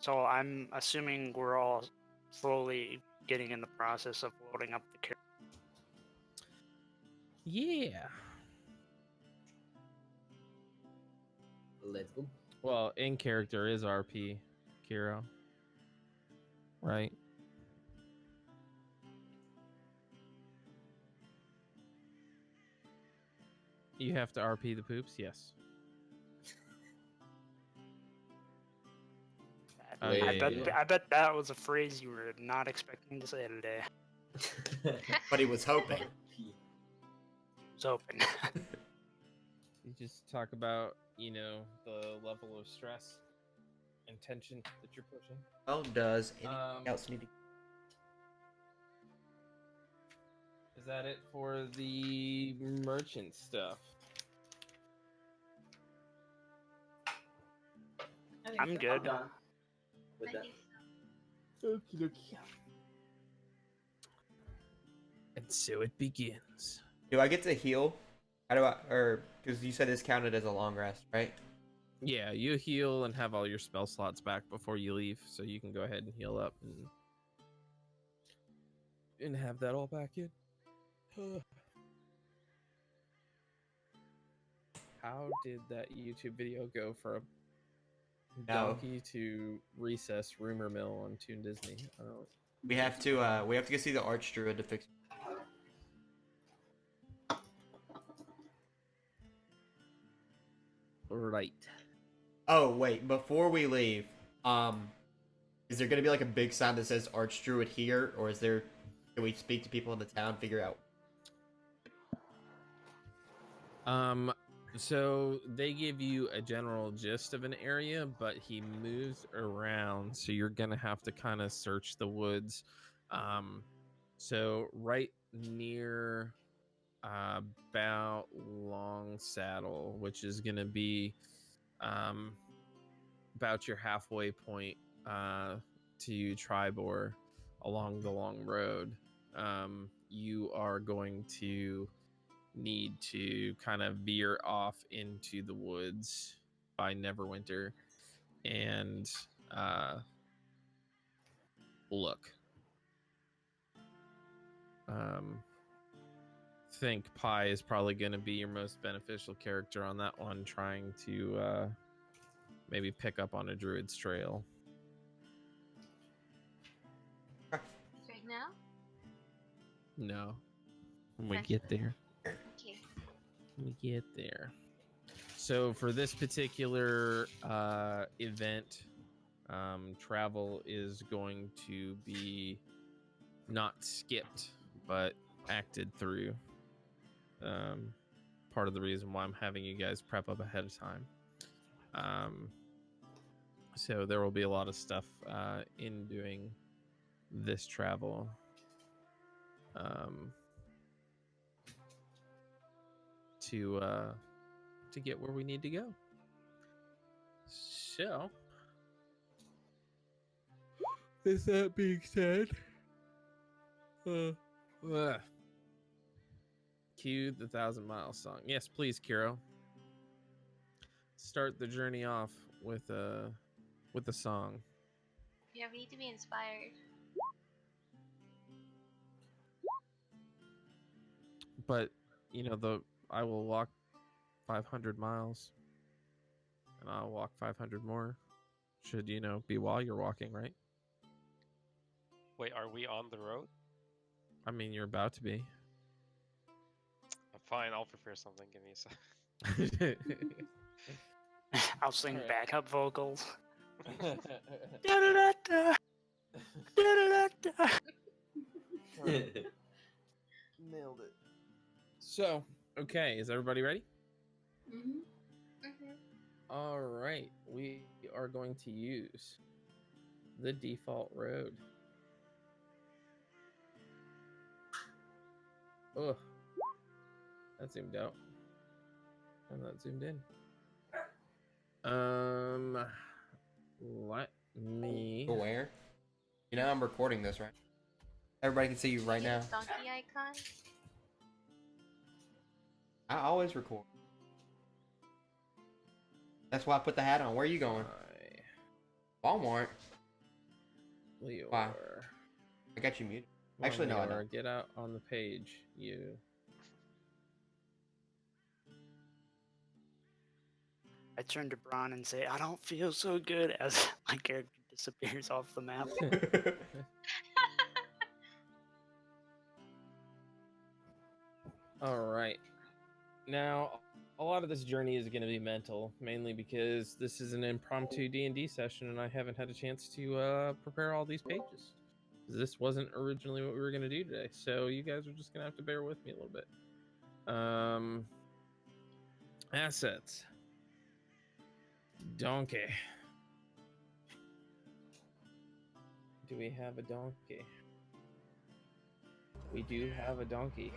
So I'm assuming we're all slowly getting in the process of loading up the character. Yeah. Let's go. Well, in character is RP, Kiro. Right? You have to RP the poops? Yes. Oh, yeah, I bet that was a phrase you were not expecting to say today. But he was hoping. It was open. You just talk about, the level of stress and tension that you're pushing. Oh, does anything else need to? Is that it for the merchant stuff? I think I'm so. good. Done with I that. think so. Okie dokie. And so it begins. Do I get to heal? How do I? Or because you said this counted as a long rest, right? Yeah, you heal and have all your spell slots back before you leave, so you can go ahead and heal up and have that all back in. How did that YouTube video go from No. donkey to recess rumor mill on Toon Disney? I don't. We have to go see the Archdruid to fix. Right. Oh wait, before we leave, is there gonna be like a big sign that says Archdruid here, or is there? Can we speak to people in the town, figure out So they give you a general gist of an area, but he moves around, so you're gonna have to kind of search the woods. So right near about Long Saddle, which is gonna be about your halfway point to Tribor along the long road. You are going to need to kind of veer off into the woods by Neverwinter and look. Think Pi is probably going to be your most beneficial character on that one, trying to maybe pick up on a druid's trail. Right now? No, when we Okay. get there. Okay. When we get there. So for this particular event, travel is going to be not skipped, but acted through. Part of the reason why I'm having you guys prep up ahead of time. So there will be a lot of stuff in doing this travel. To get where we need to go. So, with that being said, cue the 1,000-mile song. Yes, please, Kiro. Start the journey off with a song. Yeah, we need to be inspired. But I will walk 500 miles, and I'll walk 500 more. Should be while you're walking, right? Wait, are we on the road? I mean, you're about to be. Fine, I'll prepare something. Give me a sec. I'll sing Alright. backup vocals. Da-da-da-da. Da-da-da-da. Nailed it. So, okay, is everybody ready? Mm-hmm. Mm-hmm. All right, we are going to use the default road. Ugh, that zoomed out, and that zoomed in. Let me. Where? I'm recording this, right? Everybody can see you right now. Donkey icon. I always record. That's why I put the hat on. Where are you going? Walmart. Leor. Why? I got you muted. Actually, no, I don't. Get out on the page, you. I turn to Bron and say, I don't feel so good as my character disappears off the map. All right. Now, a lot of this journey is going to be mental, mainly because this is an impromptu D&D session, and I haven't had a chance to prepare all these pages. This wasn't originally what we were going to do today, so you guys are just going to have to bear with me a little bit. Assets. Donkey. Do we have a donkey? We do have a donkey.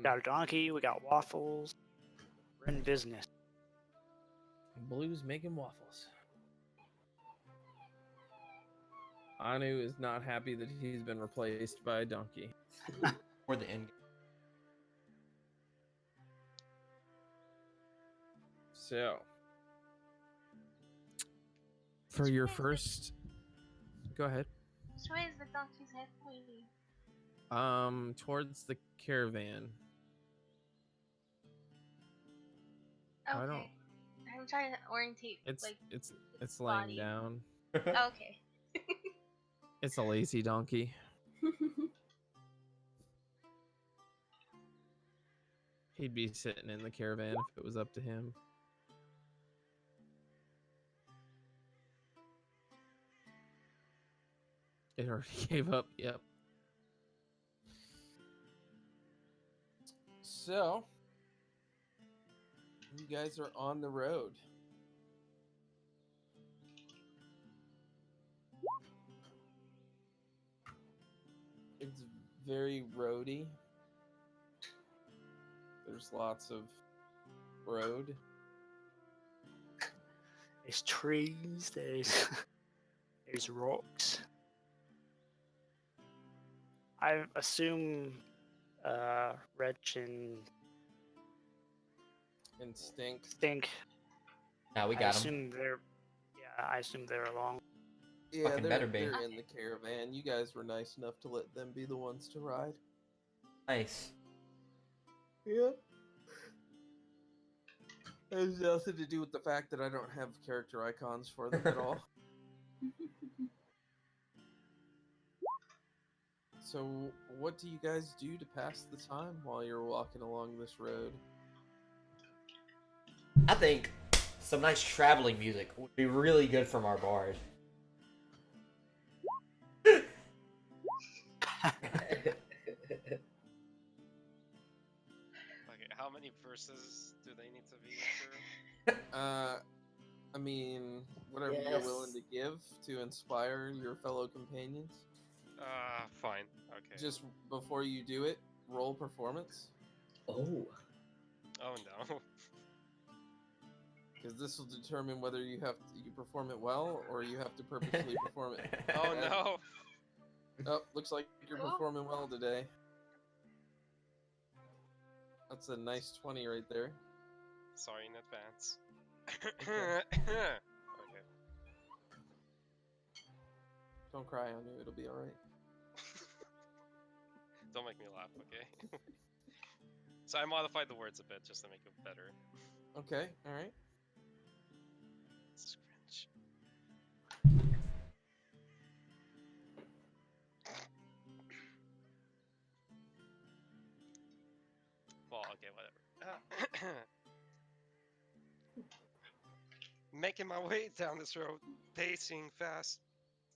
Got a donkey, we got waffles. We're in business. Blue's making waffles. Anu is not happy that he's been replaced by a donkey. Or the end. So, for your first, go ahead. Which way is the donkey's head pointing? Towards the caravan. Okay. I don't. I'm trying to orientate. It's like it's laying body. down. Okay. It's a lazy donkey. He'd be sitting in the caravan if it was up to him. It already gave up. Yep. So, you guys are on the road. It's very roady. There's lots of road. There's trees. There's rocks. I assume Wretch and And stink. Stink. Now we I got him. assume they're. Yeah, I assume they're along. Yeah, Fucking they're, better be. they're in the caravan. You guys were nice enough to let them be the ones to ride. Nice. Yeah. It has nothing to do with the fact that I don't have character icons for them at all. So, what do you guys do to pass the time while you're walking along this road? I think some nice traveling music would be really good from our bard. Okay, how many verses do they need to be for? I mean, whatever you're willing to give to inspire your fellow companions. Fine. Okay. Just before you do it, roll performance, Oh. Oh no. because this will determine whether you perform it well or you have to purposely perform it. Oh no. Oh, looks like you're performing well today. That's a nice 20 right there. Sorry in advance. Okay. Don't cry on you, it'll be alright. Don't make me laugh, okay? So I modified the words a bit just to make it better. Okay, alright. Scrinch. Well, okay, whatever. Making my way down this road, pacing fast.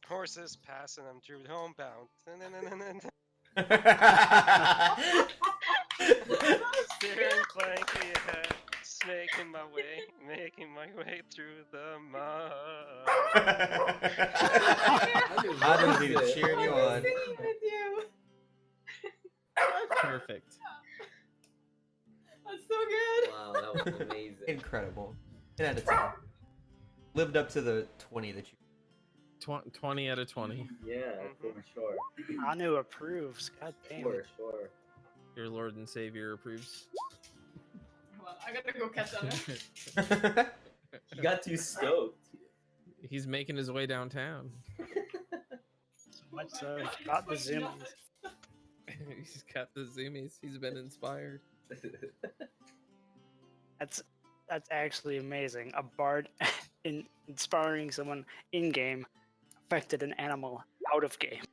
Horses passing, I'm through homebound. Steering blankly ahead, making my way through the mud. I just need to cheer you on. Singing with you. Perfect. That's so good. Wow, that was amazing. Incredible. 10 out of 10. Lived up to the 20 that you. 20 out of 20. Yeah, for sure. Anu approves. God damn For it. sure. Your Lord and Savior approves. Hold on, I gotta go catch Anu. He got too stoked. He's making his way downtown. Much so. Got the zoomies. He's got the zoomies. He's been inspired. That's actually amazing. A bard inspiring someone in game affected an animal out of game.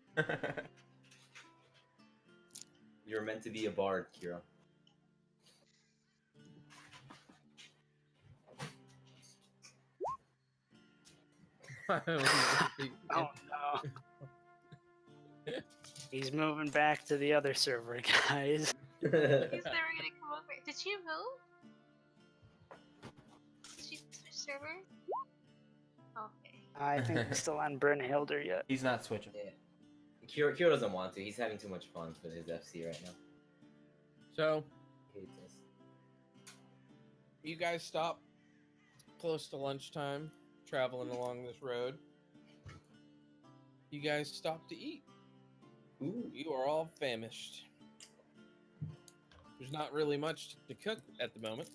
You're meant to be a bard, Kira. Oh no. He's moving back to the other server, guys. He's never gonna come over. Did you move? Did you switch server? Okay. I think he's still on Brynhilder yet. He's not switching. Yeah. Kira doesn't want to. He's having too much fun with his FC right now. So, He hates us. you guys stop close to lunchtime, traveling along this road. You guys stop to eat. Ooh. You are all famished. There's not really much to cook at the moment,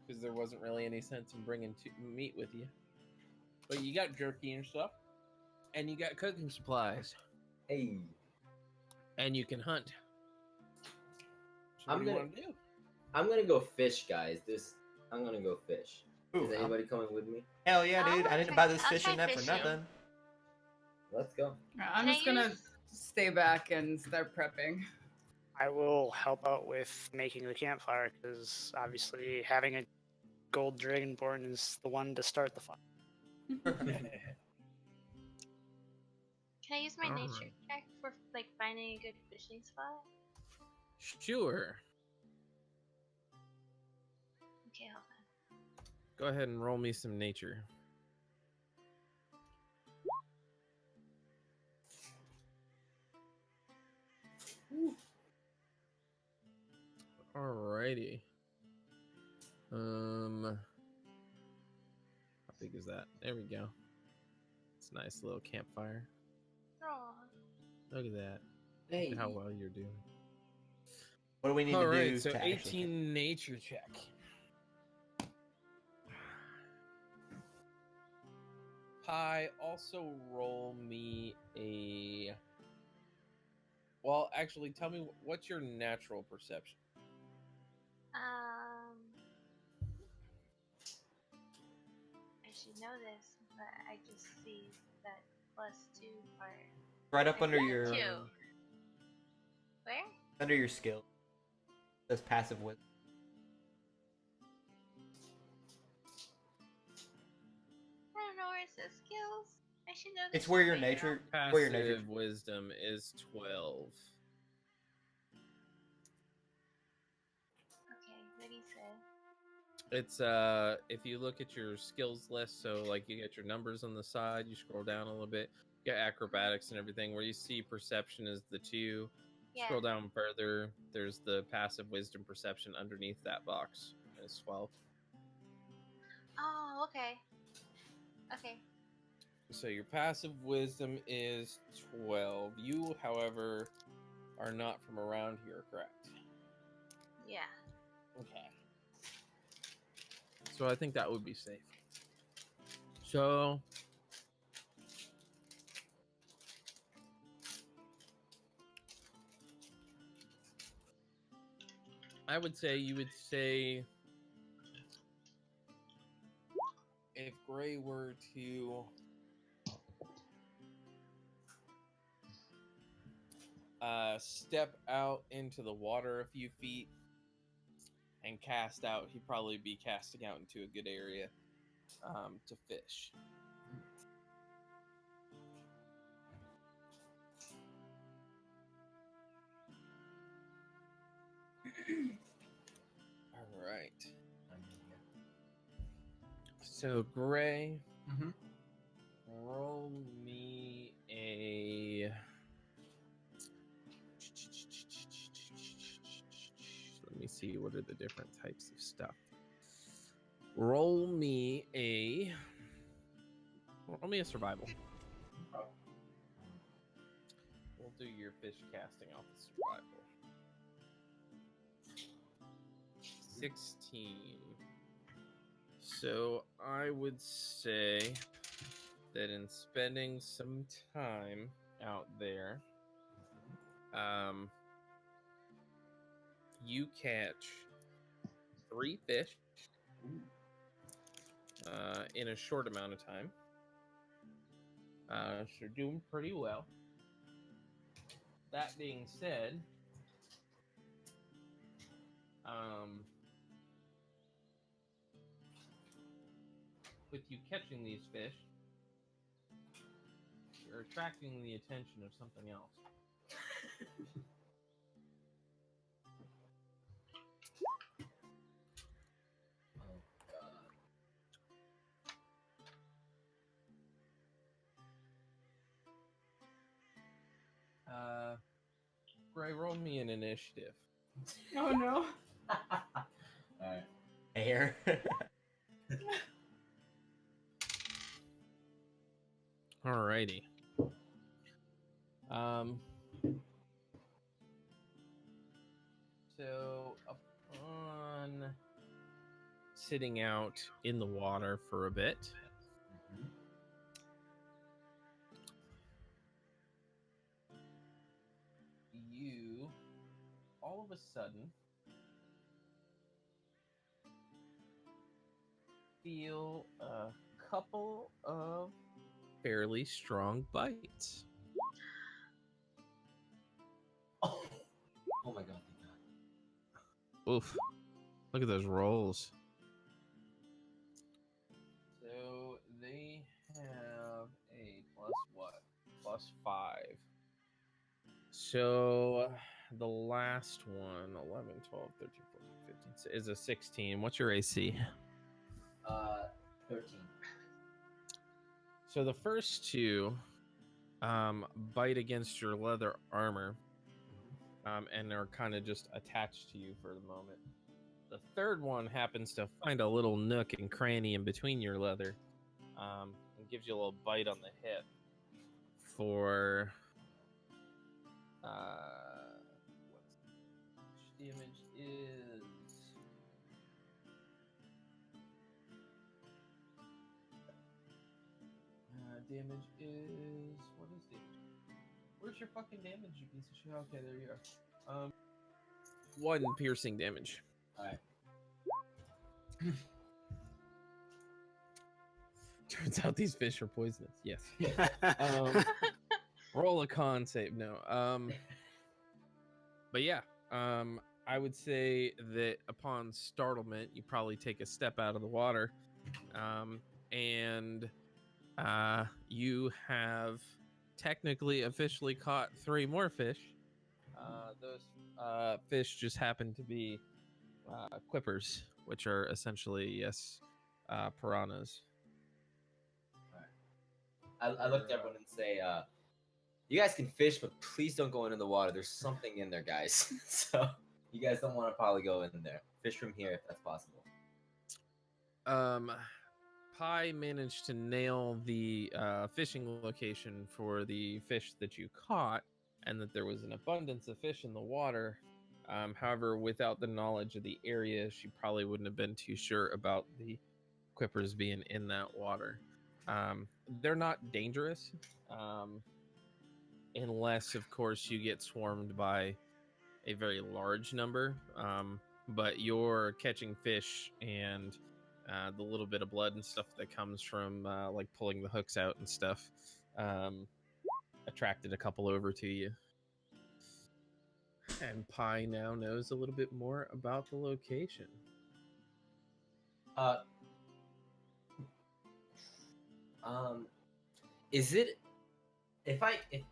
because there wasn't really any sense in bringing meat with you. But you got jerky and stuff, and you got cooking supplies, Hey. and you can hunt. So I'm what do you gonna- want to do? I'm gonna go fish, guys. I'm gonna go fish. Ooh, Is anybody coming with me? hell yeah, dude. I didn't buy this I'll fishing try net for fishing. nothing. Let's go. I'm Can I just gonna use- stay back and start prepping. I will help out with making the campfire because obviously having a gold dragonborn is the one to start the fire. Can I use my nature Alright. check for like finding a good fishing spot? Sure. Okay, hold on. Go ahead and roll me some nature. Alrighty. How big is that? There we go. It's a nice little campfire. Aw. Look at that. Hey. Look at how well you're doing. What do we need All to right, do so to actually 18 nature check. Pi, also roll me a. Well, actually, tell me what's your natural perception. I should know this, but I just see that +2 part. right up I under see your 2. Where? under your skill? That's passive wisdom. I don't know where it says skills. I should know this. It's where your by now. nature Passive where your nature wisdom is 12. Okay, what do you say? It's if you look at your skills list, so like you get your numbers on the side, you scroll down a little bit, you got acrobatics and everything. Where you see perception is the 2. Yeah. Scroll down further, there's the passive wisdom perception underneath that box. It's 12. Oh, okay. Okay. So your passive wisdom is 12. You, however, are not from around here, correct? Yeah. Okay. So I think that would be safe. So I would say you would say if Gray were to step out into the water a few feet and cast out, he'd probably be casting out into a good area to fish. All right. So Gray, Mm-hmm. roll me a. Let me see, what are the different types of stuff? Roll me a survival. We'll do your fish casting off of survival. 16. So I would say that in spending some time out there, you catch 3 fish in a short amount of time. So you're doing pretty well. That being said, with you catching these fish, you're attracting the attention of something else. Oh god. Gray, roll me an initiative. Oh no. Alright. air. Alrighty. So upon sitting out in the water for a bit, Mhm. you all of a sudden feel a couple of fairly strong bites. Oh. Oh my god, thank god. Oof. Look at those rolls. So they have a plus what? +5. So the last one, 11, 12, 13, 14, 15, is a 16. What's your AC? 13. So the first two bite against your leather armor and are kind of just attached to you for the moment. The third one happens to find a little nook and cranny in between your leather and gives you a little bite on the hip for which damage is damage is what is damage? Where's your fucking damage, you piece of shit? Okay, there you are. 1 piercing damage. Alright. Turns out these fish are poisonous. Yes. Roll a con save. No. But yeah. I would say that upon startlement, you probably take a step out of the water, and you have technically officially caught 3 more fish. Those fish just happen to be quippers, which are essentially, yes, piranhas. I looked at everyone and say, you guys can fish, but please don't go into the water. There's something in there, guys. So you guys don't want to probably go in there. Fish from here if that's possible. Pi managed to nail the fishing location for the fish that you caught, and that there was an abundance of fish in the water. However, without the knowledge of the area, she probably wouldn't have been too sure about the quippers being in that water. They're not dangerous, unless, of course, you get swarmed by a very large number. But you're catching fish, and the little bit of blood and stuff that comes from like pulling the hooks out and stuff attracted a couple over to you. And Pi now knows a little bit more about the location. Is it if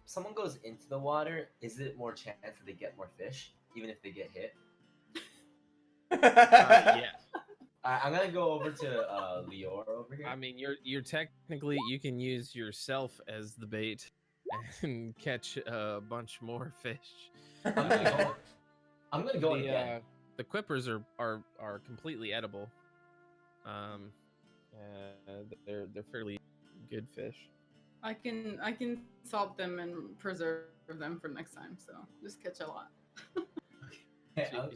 someone goes into the water, is it more chance that they get more fish, even if they get hit? Yeah. I'm gonna go over to Lior over here. I mean, you're technically, you can use yourself as the bait and catch a bunch more fish. I'm gonna go again. The quippers are completely edible. They're fairly good fish. I can salt them and preserve them for next time. So just catch a lot. So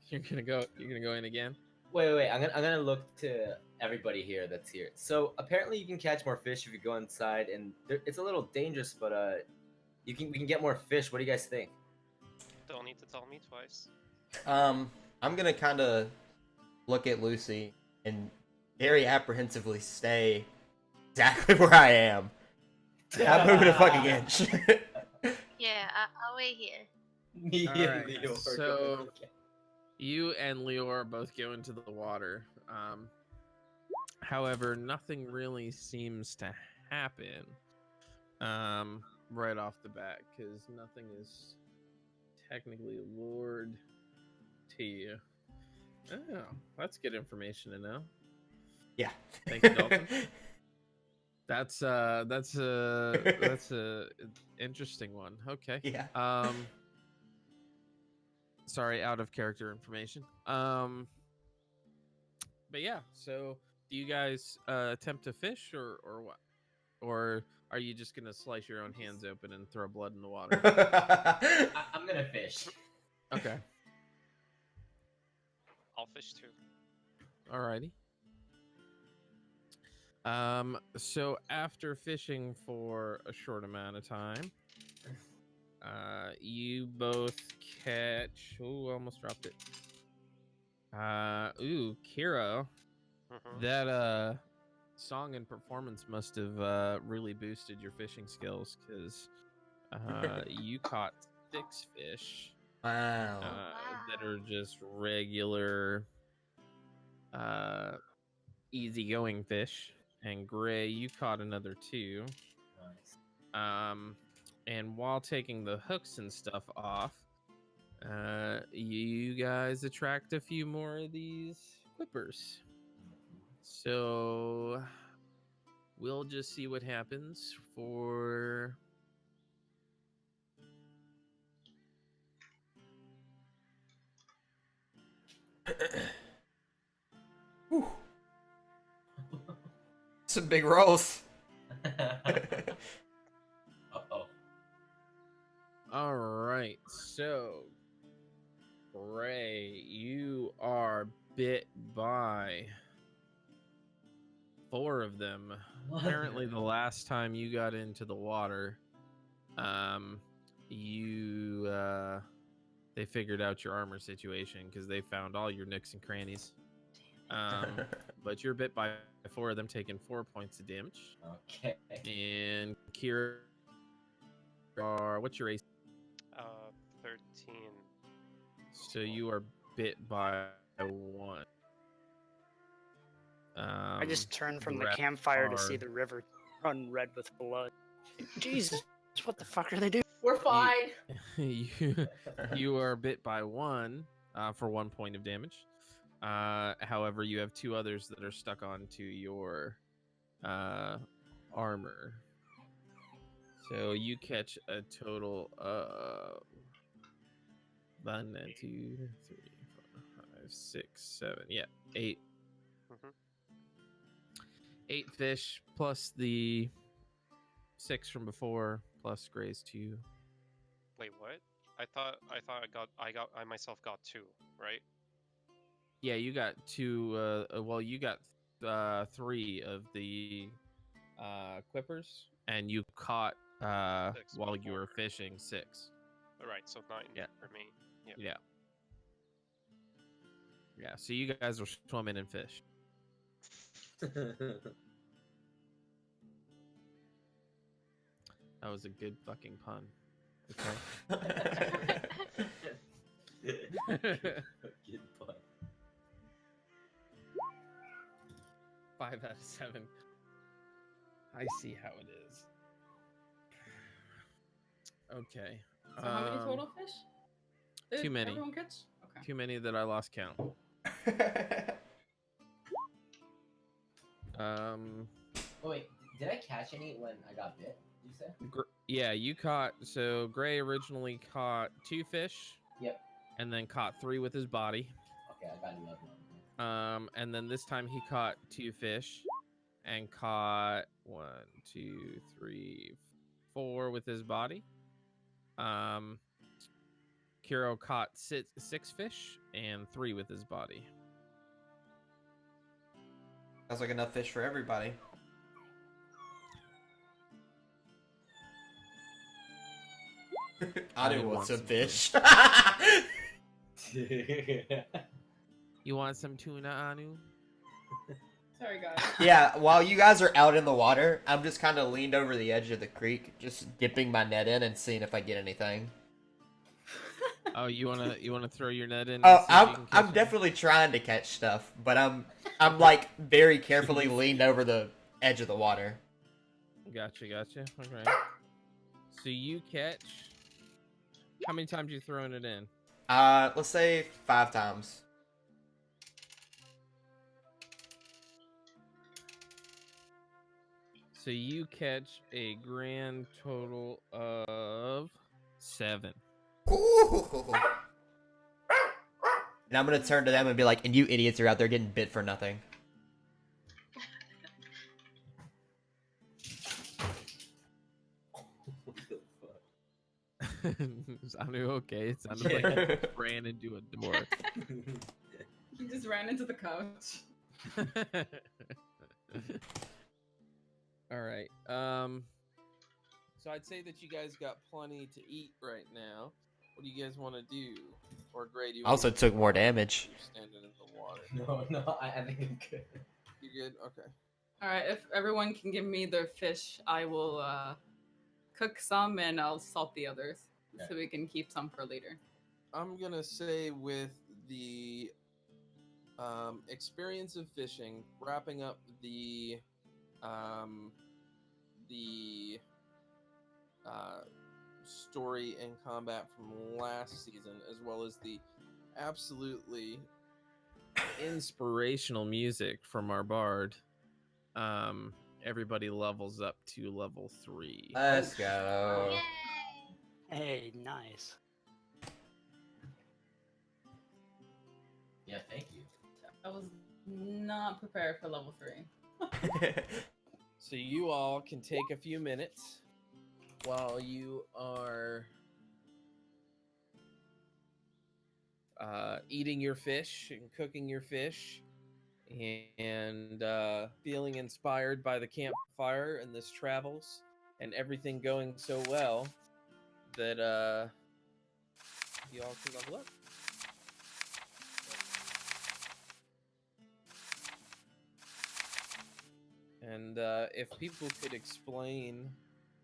you're gonna go in again. Wait. I'm gonna look to everybody here that's here. So apparently you can catch more fish if you go inside, and it's a little dangerous, but we can get more fish. What do you guys think? Don't need to tell me twice. I'm gonna kind of look at Lucy and very apprehensively stay exactly where I am. Not moving a fucking inch. Yeah, I'll wait here. Me All and right, Leo are so- going again. You and Lior both go into the water. However, nothing really seems to happen right off the bat, because nothing is technically lured to you. Oh, that's good information to know. Yeah. Thank you, Dalton. That's a interesting one. Okay. Yeah. Sorry, out of character information. But yeah, so do you guys attempt to fish or what? Or are you just gonna slice your own hands open and throw blood in the water? I'm gonna fish. Okay. I'll fish too. Alrighty. So after fishing for a short amount of time, you both catch. Oh, almost dropped it. Kira, that song and performance must have really boosted your fishing skills, because you caught 6 fish. Wow. That are just regular, easygoing fish. And Gray, you caught another 2. Nice. And while taking the hooks and stuff off, You guys attract a few more of these quippers. So we'll just see what happens for Whew. Some big rolls. Uh-oh. all right. So Gray, you are bit by 4 of them. Apparently, the last time you got into the water, they figured out your armor situation because they found all your nooks and crannies. But you're bit by 4 of them, taking 4 points of damage. Okay. And Kira, what's your AC? 13. So you are bit by 1. I just turned from the rest campfire to see are- the river run red with blood. Jesus, what the fuck are they doing? We're fine. you are bit by 1 for 1 point of damage. However, you have 2 others that are stuck onto your armor. So you catch a total of 1, 2, 3, 4, 5, 6, 7. Yeah, 8. Mhm. 8 fish plus the 6 from before plus Gray's 2. Wait, what? I myself got 2, right? Yeah, you got 2. Well, you got 3 of the quippers, and you caught 6 while you were before. fishing 6. All right, so 9 Yeah. for me. Yep. Yeah. So you guys are swimming in fish. That was a good fucking pun. Okay. Good point. 5 out of 7. I see how it is. Okay. So how many total fish? Did too many. Everyone catch? Okay. Too many that I lost count. Oh, wait, did I catch any when I got bit? Did you say? Yeah, you caught. So Gray originally caught 2 fish. Yep. And then caught 3 with his body. Okay, I got 11. And then this time he caught 2 fish and caught 1, 2, 3, 4 with his body. Kiro caught 6 fish and 3 with his body. Sounds like enough fish for everybody. I do want some fish. You want some tuna, Anu? Sorry, guys. Yeah, while you guys are out in the water, I'm just kind of leaned over the edge of the creek, just dipping my net in and seeing if I get anything. Oh, you wanna throw your net in? Oh, I'm definitely trying to catch stuff, but I'm like very carefully leaned over the edge of the water. Gotcha. Okay. So you catch. How many times you throwing it in? Let's say 5 times. So you catch a grand total of 7. Ooh. And I'm gonna turn to them and be like, "And you idiots are out there getting bit for nothing." What the fuck? Is Anu okay? It sounded like I just ran into a door. He just ran into the couch. All right. So I'd say that you guys got plenty to eat right now. What do you guys want to do? Or Gray, do you I also took more damage. You're standing in the water. No, I think I'm good. You good? Okay. All right, if everyone can give me their fish, I will cook some and I'll salt the others so we can keep some for later. I'm gonna say with the experience of fishing, wrapping up the story and combat from last season, as well as the absolutely inspirational music from our bard, everybody levels up to level 3. Let's go. Yay! Hey, nice. Yeah, thank you. I was not prepared for level 3. So you all can take a few minutes while you are eating your fish and cooking your fish and feeling inspired by the campfire and this travels and everything going so well that you all can level up. And if people could explain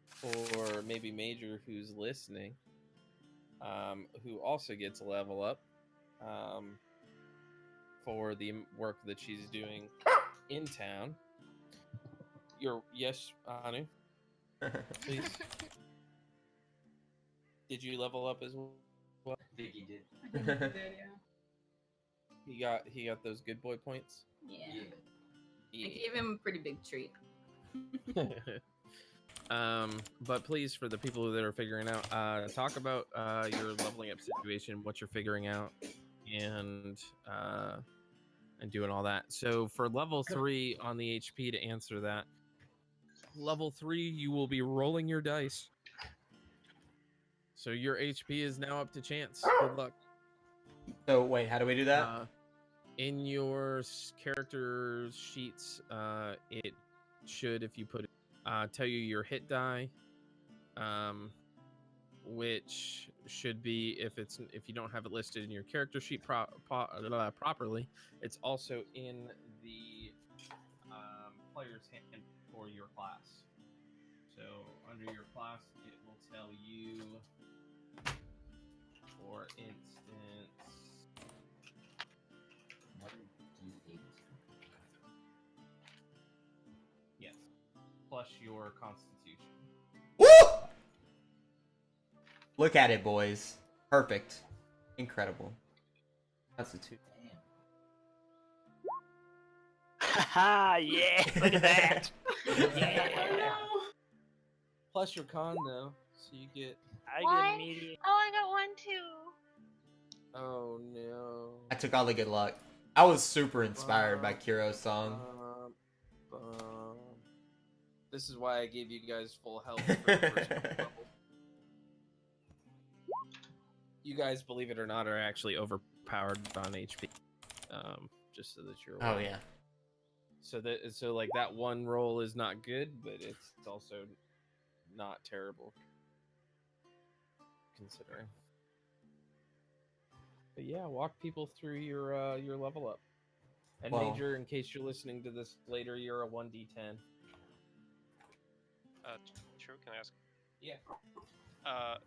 for maybe Major who's listening, who also gets a level up for the work that she's doing in town. Yes, Anu, please. Did you level up as well? I think you did. I think you did, yeah. He got those good boy points. Yeah. I gave him a pretty big treat. But please, for the people that are figuring out, talk about your leveling up situation, what you're figuring out, and doing all that. So for level 3 on the HP, to answer that, level 3 you will be rolling your dice. So your HP is now up to chance. Good luck. So wait, how do we do that? In your character sheets, it should, if you put it, tell you your hit die, which should be, if you don't have it listed in your character sheet properly, it's also in the player's hand for your class. So under your class, it will tell you, for instance, 1d8. yes, plus your constitution. Woo! Look at it, boys. Perfect. Incredible. That's a 2. Damn. Haha, yeah, look at that. Yeah. Plus your con, though, so you get. I What? get immediate. Oh, I got 1 too. Oh no. I took all the good luck. I was super inspired by Kiro's song. This is why I gave you guys full health for the first couple levels. You guys, believe it or not, are actually overpowered on HP. Just so that you're aware. Oh yeah. So like that one roll is not good, but it's also not terrible considering. But yeah, walk people through your level up. And Well- Major, in case you're listening to this later, you're a 1d10. True, can I ask? Yeah.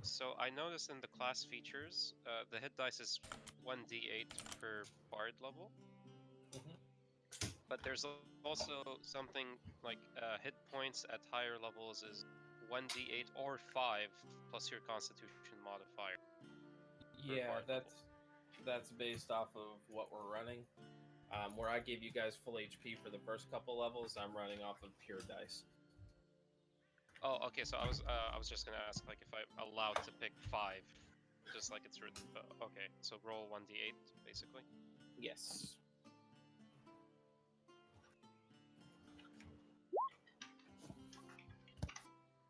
So I noticed in the class features, the hit dice is 1d8 per bard level. But there's also something like hit points at higher levels is 1d8 or 5 plus your constitution modifier. Yeah, bard that's based off of what we're running. Where I gave you guys full HP for the first couple levels, I'm running off of pure dice. Oh, okay. So I was just gonna ask like if I'm allowed to pick 5, just like it's written. Okay, so roll 1d8 basically. Yes.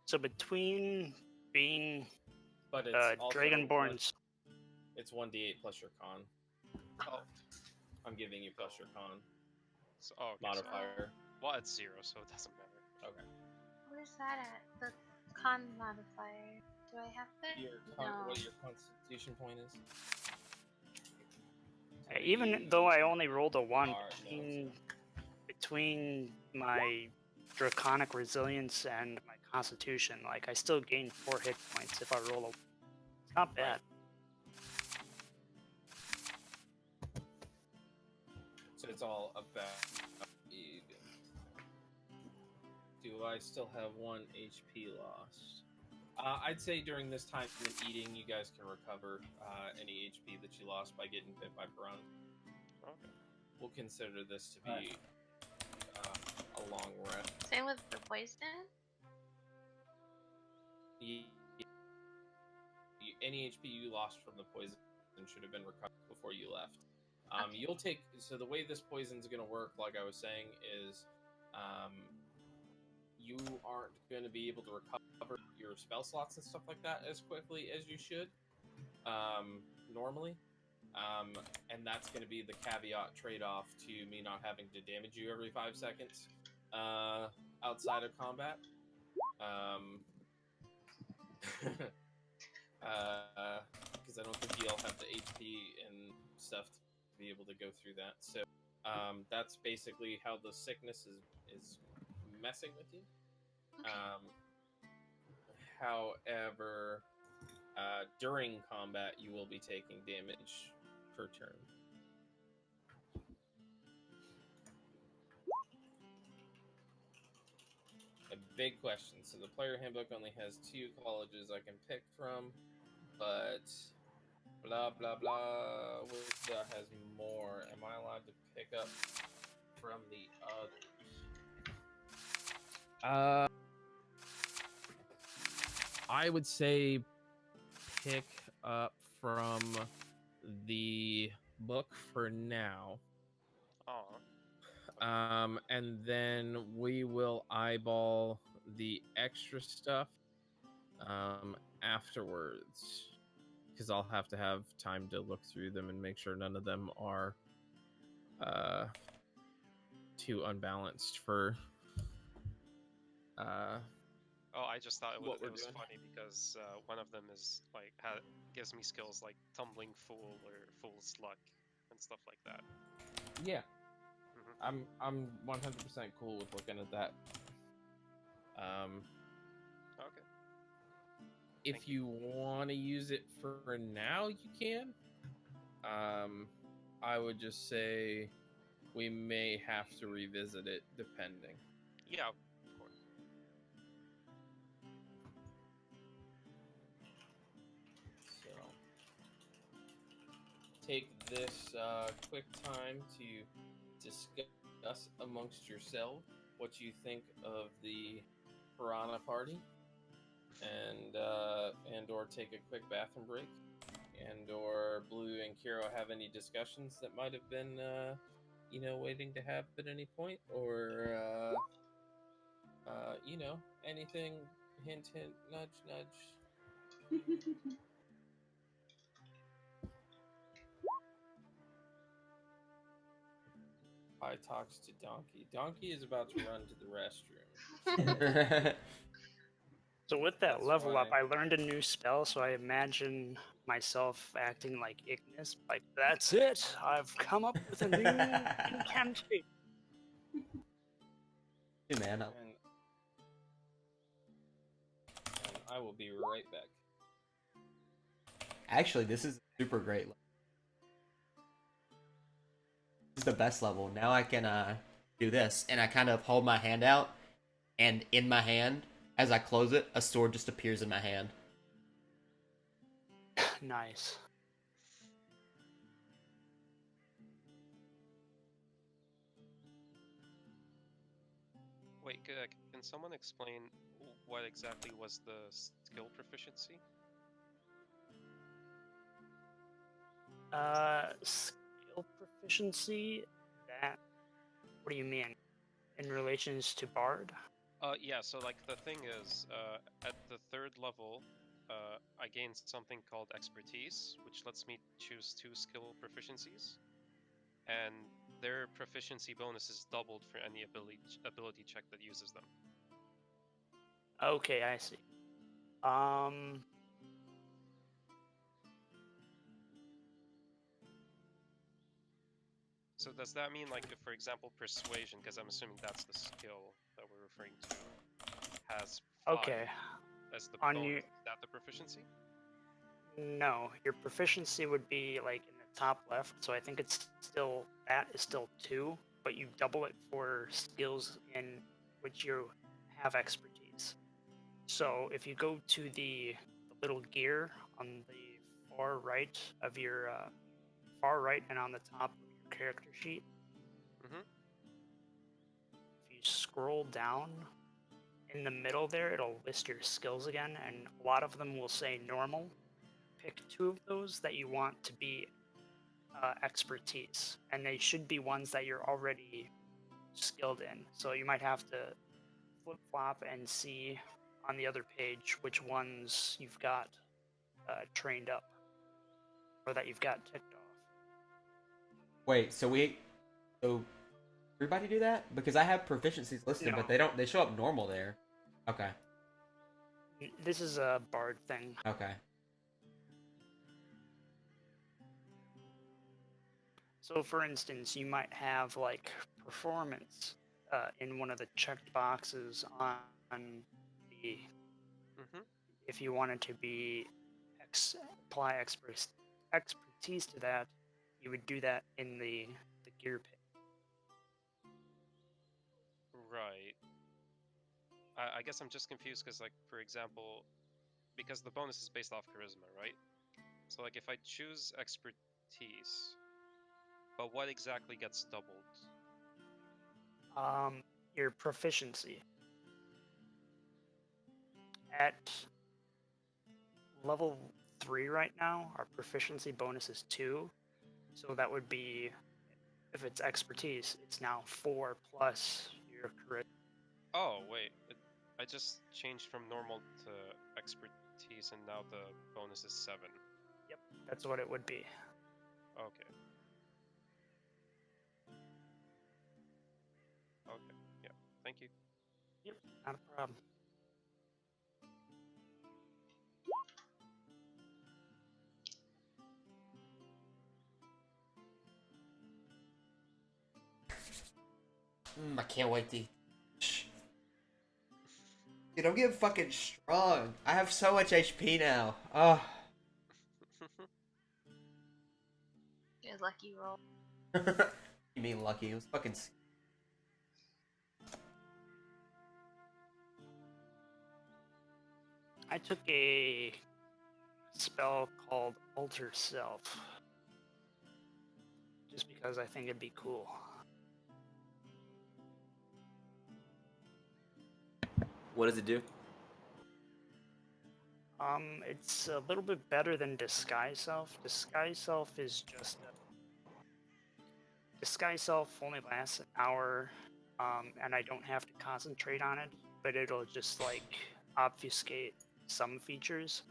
So between being But it's also Dragonborn's, It's 1d8 plus your con. Oh, I'm giving you plus your con so, oh okay, modifier. well, it's 0, so it doesn't matter. Okay. What is that at? The con modifier. Do I have to? What your constitution point is? even though I only rolled a 1, No, between my draconic resilience and my constitution, like I still gain 4 hit points if I roll a. It's not bad. So it's all about even. Do I still have 1 HP lost? I'd say during this time of eating, you guys can recover any HP that you lost by getting bit by piranha. Okay. We'll consider this to be Alright. a long rest. Same with the poison. Any HP you lost from the poison should have been recovered before you left. Okay. You'll take, so the way this poison's going to work, like I was saying, is you aren't going to be able to recover your spell slots and stuff like that as quickly as you should normally. And that's going to be the caveat trade-off to me not having to damage you every 5 seconds outside of combat. Because I don't think you'll have the HP and stuff to be able to go through that. So that's basically how the sickness is messing with you. Okay. However, during combat, you will be taking damage per turn. A big question. So the player handbook only has 2 colleges I can pick from, but blah blah blah. Wizda has more. Am I allowed to pick up from the others? I would say pick up from the book for now. Aw. And then we will eyeball the extra stuff afterwards, because I'll have to have time to look through them and make sure none of them are too unbalanced for Oh, I just thought what it we're was doing. funny because one of them is like gives me skills like tumbling fool or fool's luck and stuff like that. Yeah. Mhm. I'm 100% cool with looking at that. Okay. If Thank you want to use it for now, you can. I would just say we may have to revisit it depending. Yeah, of course. So take this quick time to discuss amongst yourselves what you think of the piranha party, and or take a quick bathroom break, and or Blue and Kiro have any discussions that might have been waiting to have at any point, or anything, hint hint, nudge nudge. I talks to Donkey. Donkey is about to run to the restroom. So with that That's level up, why- I learned a new spell, so I imagine myself acting like Ignis. Like, that's it! I've come up with a new incantation. Hey man, and I will be right back. actually, this is super great. This is the best level. Now I can do this, and I kind of hold my hand out, and in my hand, as I close it, a sword just appears in my hand. Nice. Wait, can someone explain what exactly was the skill proficiency? Skill proficiency? That. What do you mean? In relations to Bard? Yeah, so like the thing is, at the 3rd level, I gained something called expertise, which lets me choose 2 skill proficiencies, and their proficiency bonus is doubled for any ability check that uses them. Okay, I see. So does that mean, like, if, for example, persuasion, because I'm assuming that's the skill that we're referring to, has 5 Okay. as the On bonus, you- is that the proficiency? No, your proficiency would be like in the top left, so I think it's still, that is still 2, but you double it for skills in which you have expertise. So if you go to the little gear on the far right of your far right and on the top of your character sheet, Mhm. if you scroll down in the middle there, it'll list your skills again, and a lot of them will say normal. Pick 2 of those that you want to be expertise, and they should be ones that you're already skilled in. So you might have to flip flop and see on the other page which ones you've got trained up or that you've got ticked off. Wait, so everybody do that? Because I have proficiencies listed, but No. they show up normal there. Okay. This is a bard thing. Okay. So, for instance, you might have like performance in one of the checked boxes on the. Mhm. If you wanted to be apply expertise to that, you would do that in the gear pit. Right. I guess I'm just confused because, like, for example, because the bonus is based off charisma, right? So, like, if I choose expertise, but what exactly gets doubled? Your proficiency at level 3 right now. Our proficiency bonus is 2, so that would be, if it's expertise, it's now 4 plus your charisma. Oh, wait. I just changed from normal to expertise, and now the bonus is 7. Yep, that's what it would be. Okay. Okay. Yeah. Thank you. Yep, not a problem. I can't wait to. Dude, I'm getting fucking strong. I have so much HP now. Oh. Good lucky roll. You mean lucky? It was fucking. I took a spell called Alter Self, just because I think it'd be cool. What does it do? It's a little bit better than Disguise Self. Disguise Self is just Disguise Self only lasts an hour, and I don't have to concentrate on it, but it'll just like obfuscate some features.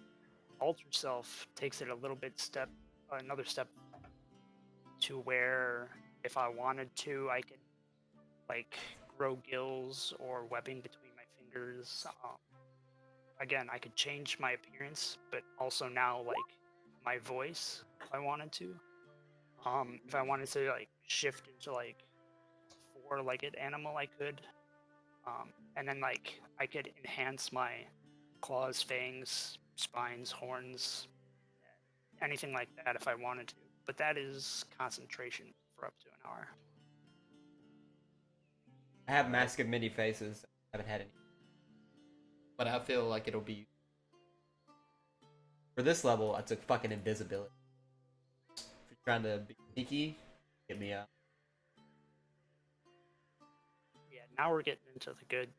Alter Self takes it a little bit another step to where if I wanted to, I could like grow gills or webbing between my fingers. Again, I could change my appearance, but also now like my voice if I wanted to. If I wanted to like shift into like a 4-legged animal, I could. And then like I could enhance my claws, fangs, spines, horns, anything like that if I wanted to. But that is concentration for up to an hour. I have Mask of Many Faces. I haven't had any. But I feel like it'll be. For this level, I took fucking invisibility. If you're trying to be sneaky, get me out. Yeah, now we're getting into the good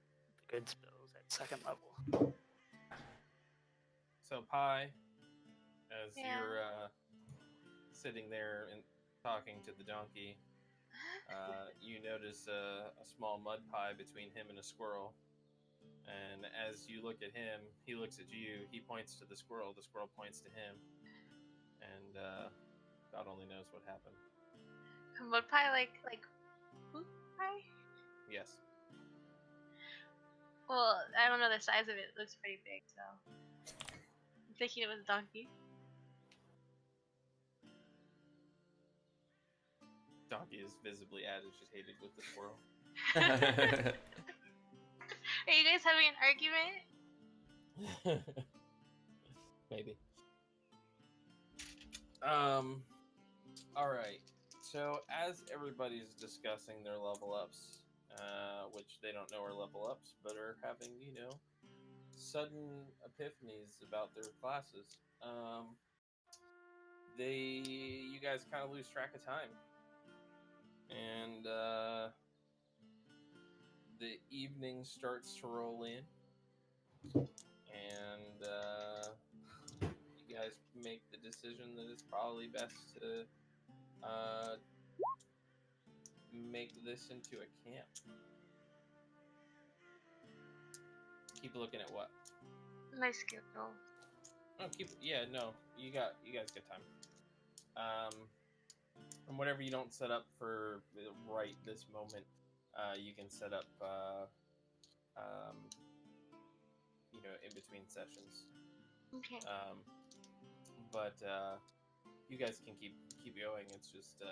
spells at second level. So Pi, as Yeah. you're sitting there and talking to the donkey, you notice a small mud pie between him and a squirrel. And as you look at him, he looks at you. He points to the squirrel points to him. And God only knows what happened. Mud pie like poop pie? Yes. Well, I don't know the size of it. It looks pretty big, so I'm thinking it was a donkey. Donkey is visibly agitated with the squirrel. Are you guys having an argument? Maybe. All right. So as everybody's discussing their level ups, which they don't know are level ups, but are having sudden epiphanies about their classes. You guys kind of lose track of time, and the evening starts to roll in, and you guys make the decision that it's probably best to make this into a camp. Keep looking at what? My skill roll. Oh, you guys get time. And whatever you don't set up for right this moment, you can set up, in between sessions. Okay. But you guys can keep going. It's just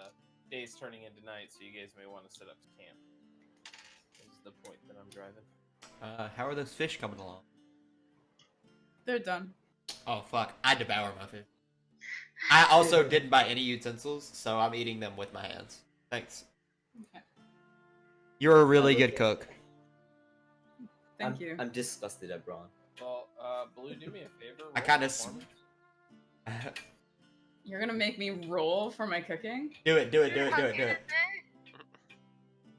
days turning into night, so you guys may want to set up camp. Is the point that I'm driving. How are those fish coming along? They're done. Oh fuck! I devour my fish. I also didn't buy any utensils, so I'm eating them with my hands. Thanks. Okay. You're a really good cook. Thank you. I'm disgusted at Braun. Well, Blue, do me a favor. I roll kind of. performance. You're gonna make me roll for my cooking? Do it. How good is it?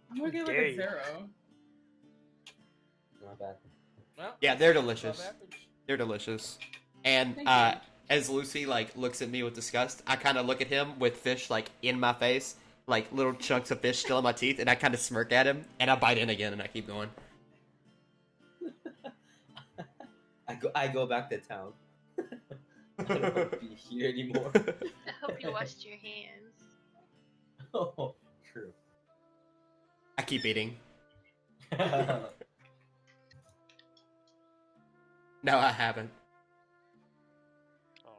I'm gonna get like Dare a you. 0. Not bad. Well, Yeah, they're above delicious. average. They're delicious. And Thank you. as Lucy looks at me with disgust, I kind of look at him with fish in my face, like little chunks of fish still in my teeth, and I kind of smirk at him, and I bite in again, and I keep going. I go back to town. I don't want to be here anymore. I hope you washed your hands. Oh, true. I keep eating. No, I haven't. Oh.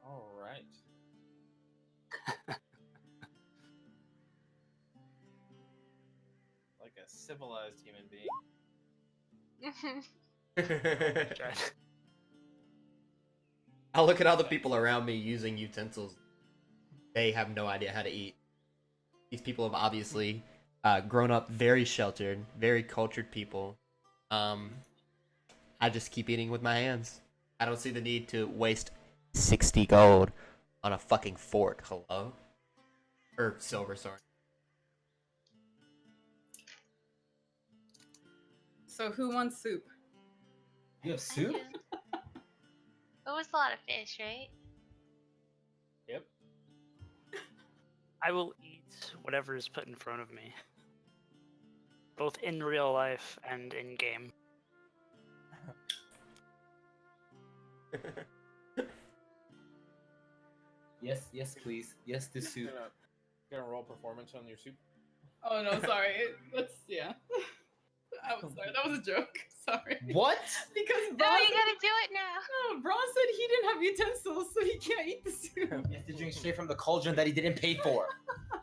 All right. Like a civilized human being. I look at all the people around me using utensils. They have no idea how to eat. These people have obviously grown up very sheltered, very cultured people. I just keep eating with my hands. I don't see the need to waste 60 gold on a fucking fork. Hello? Or silver, sorry. So who wants soup? You have soup? It was a lot of fish, right? Yep. I will eat whatever is put in front of me, both in real life and in game. Yes, please. Yes, the soup. Gonna roll performance on your soup. Oh no, sorry. Yeah. I was sorry. That was a joke. Sorry. What? Because No, Braun you said, gotta do it now. no, Braun said he didn't have utensils, so he can't eat the soup. You have to drink straight from the cauldron that he didn't pay for.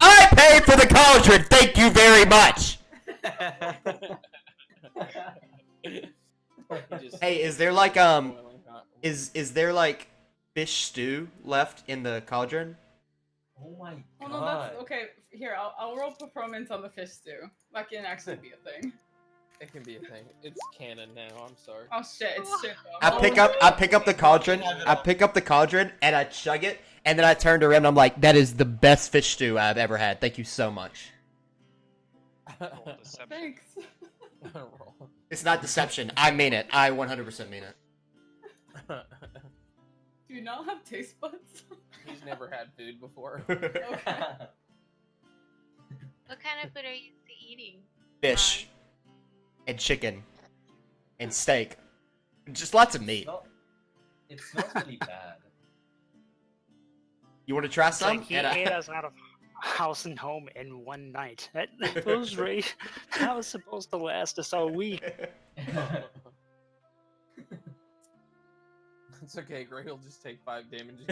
I paid for the cauldron! Thank you very much! Hey, is there is there fish stew left in the cauldron? Oh my Oh god. no, that's okay. Here, I'll roll performance on the fish stew. That can actually be a thing. It can be a thing. It's canon now. I'm sorry. Oh shit, it's shit though. I pick up the cauldron, and I chug it, and then I turn around and I'm like, that is the best fish stew I've ever had. Thank you so much. Roll deception. Thanks. Roll. It's not deception. I mean it. I 100% mean it. Do you not have taste buds? He's never had food before. Okay. What kind of food are you eating? Fish. And chicken. And steak. Just lots of meat. It smells really bad. You want to try It's some? like he ate us out of house and home in one night. That was supposed to last us all week. It's okay. Gray will just take 5 damage.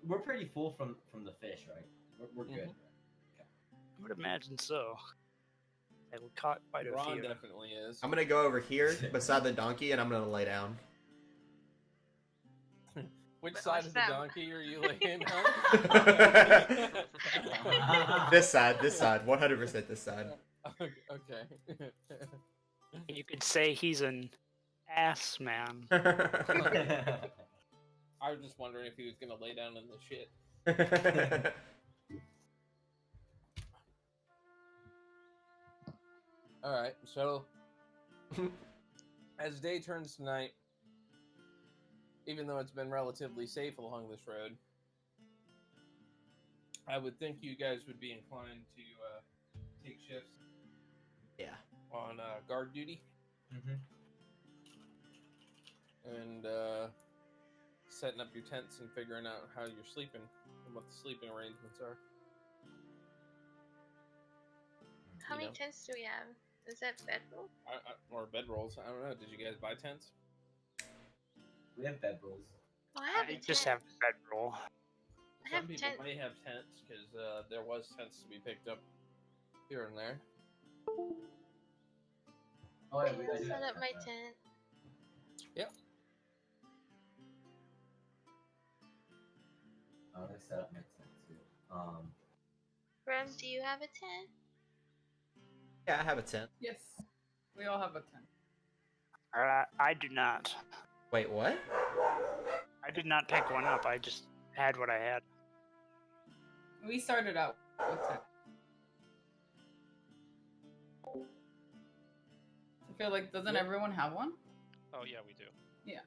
We're pretty full from the fish, right? We're good. I would imagine so. I caught quite a Ron few. definitely is. I'm gonna go over here beside the donkey and I'm gonna lay down. Which But side what's of the that? donkey are you laying on? This side, 100% this side. Okay. You could say he's an ass man. I was just wondering if he was gonna lay down in the shit. All right, so as day turns to night, even though it's been relatively safe along this road, I would think you guys would be inclined to take shifts. Yeah. On guard duty. Mhm. And setting up your tents and figuring out how you're sleeping and what the sleeping arrangements are. How many tents do we have? Is that bedroll? Or bedrolls. I don't know. Did you guys buy tents? We have bedrolls. Oh, I have I a just tent. have bedroll. I have Some people tent. may have tents because there was tents to be picked up here and there. Oh, yeah, I'll set up my tent. Yep. I'm gonna set up my tent too. Rem, do you have a tent? Yeah, I have a tent. Yes, we all have a tent. I do not. Wait, what? I did not pick one up. I just had what I had. We started out with tent. I feel like, doesn't everyone have one? Oh yeah, we do. Yeah.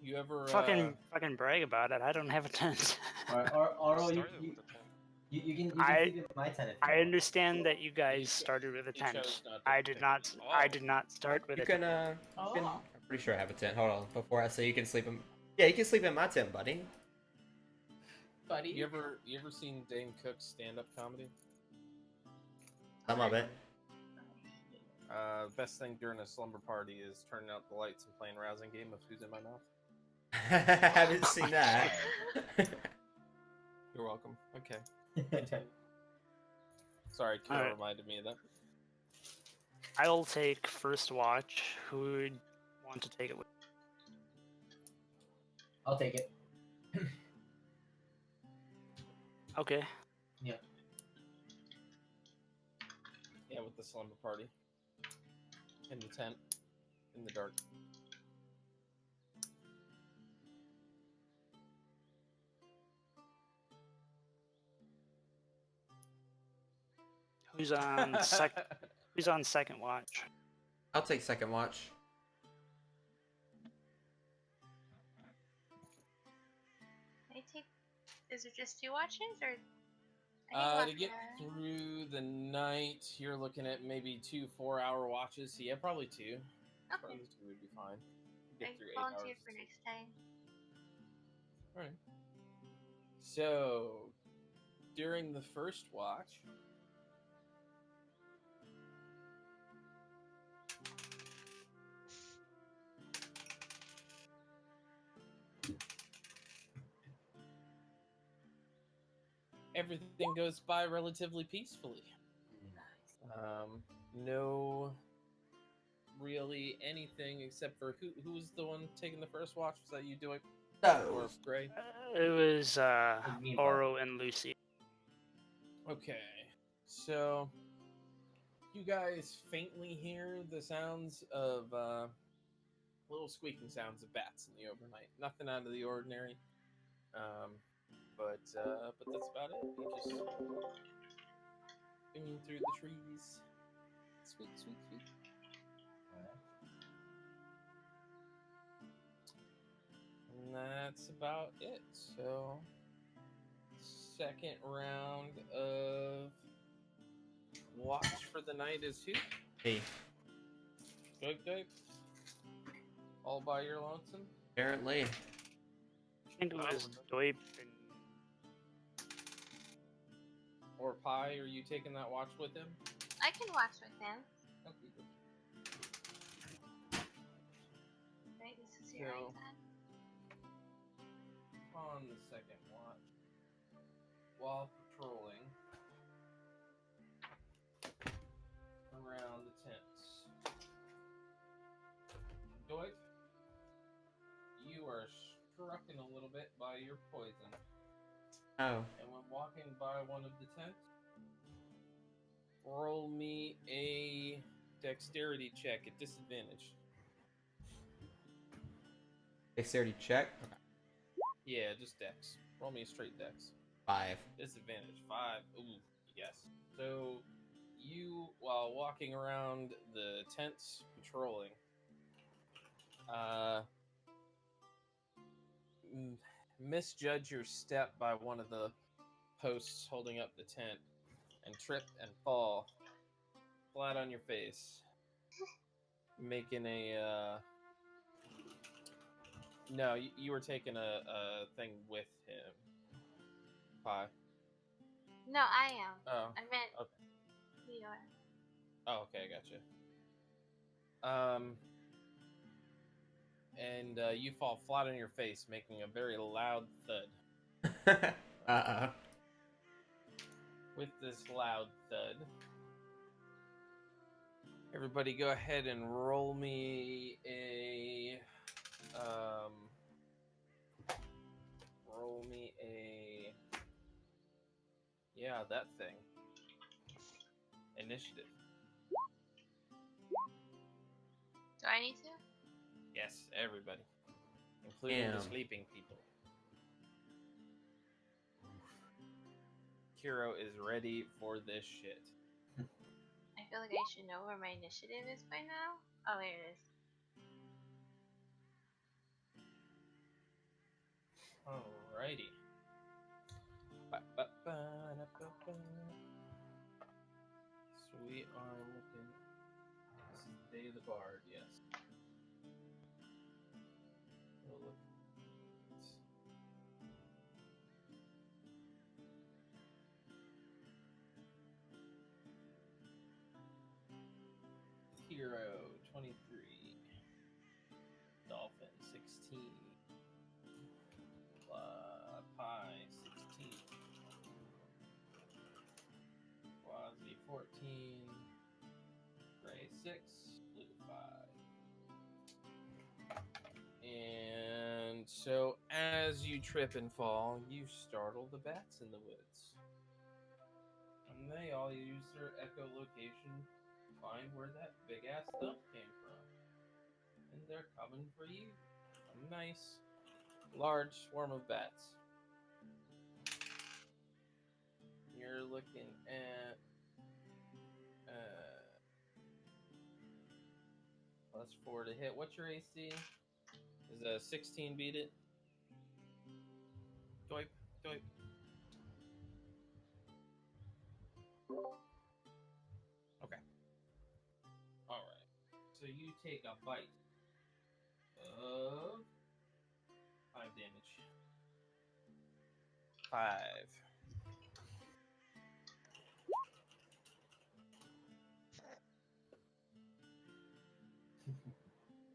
You ever Fucking brag about it. I don't have a tent. Or We you started with a tent. can I- sleep in my tent if you I want. understand that you guys cho- started with a you chose tent. not to I pick did it. not. Oh. I did not start with You a can, tent. I'm pretty sure I have a tent. Hold on. Before I say you can sleep in... Yeah, you can sleep in my tent, buddy. Buddy. You ever seen Dane Cook's stand-up comedy? Some of it. Best thing during a slumber party is turning out the lights and playing rousing game of Who's in My Mouth. I haven't seen that. You're welcome. Okay. Sorry, Kira Alright. reminded me of that. I'll take first watch. Who would want to take it with? I'll take it. Okay. Yeah, with the slumber party. In the tent. In the dark. Who's on Who's on second watch? I'll take second watch. I take. Is it just 2 watches or? I To think get through the night, you're looking at maybe 2 4-hour watches. So yeah, probably 2. Okay. Probably 2 would be fine. I Get through 8 volunteer hours. for next time. Alright. So, during the first watch, everything goes by relatively peacefully. No really anything except for who was the one taking the first watch? Was that you doing? Or No. Gray? It was Me and Oro and Lucy. Okay, so you guys faintly hear the sounds of little squeaking sounds of bats in the overnight. Nothing out of the ordinary, but that's about it. You just singing through the trees. Sweet, sweet, sweet. And that's about it. So, second round of watch for the night is who? Hey, Dope. All by your lonesome? apparently. I think it was Doip and Or Pi, are you taking that watch with him? I can watch with him. Okay, good. Right, this is your So- iPad. On the second watch, while patrolling around the tents. Doip, you are strucken a little bit by your poison. Oh. And when walking by one of the tents, roll me a dexterity check at disadvantage. Dexterity check. Okay. Yeah, just dex. Roll me a straight dex. 5. Disadvantage 5. Ooh, yes. So you, while walking around the tents patrolling, misjudge your step by one of the posts holding up the tent and trip and fall flat on your face, making a no, you were taking a thing with him. Pie. No, I am. Oh, I meant okay. we are. Oh, okay, gotcha. And you fall flat on your face, making a very loud thud. With this loud thud, everybody go ahead and roll me a yeah, that thing. Initiative. Do I need to? Yes, everybody, including the Damn. sleeping people. Kiro is ready for this shit. I feel like I should know where my initiative is by now. Oh, here it is. Alrighty. So we are looking. This is Day of the Bard, yes. We'll look. Hero 23. Dolphin 16. Pie 16. Quasi 14. Gray 6. Blue 5. And so as you trip and fall, you startle the bats in the woods. And they all use their echolocation to find where that big ass thump came from. And they're coming for you. A nice large swarm of bats. You're looking at +4 to hit. What's your AC? Is a 16 beat it? Doip, doip. Okay. Alright. So you take a bite of 5 damage. 5.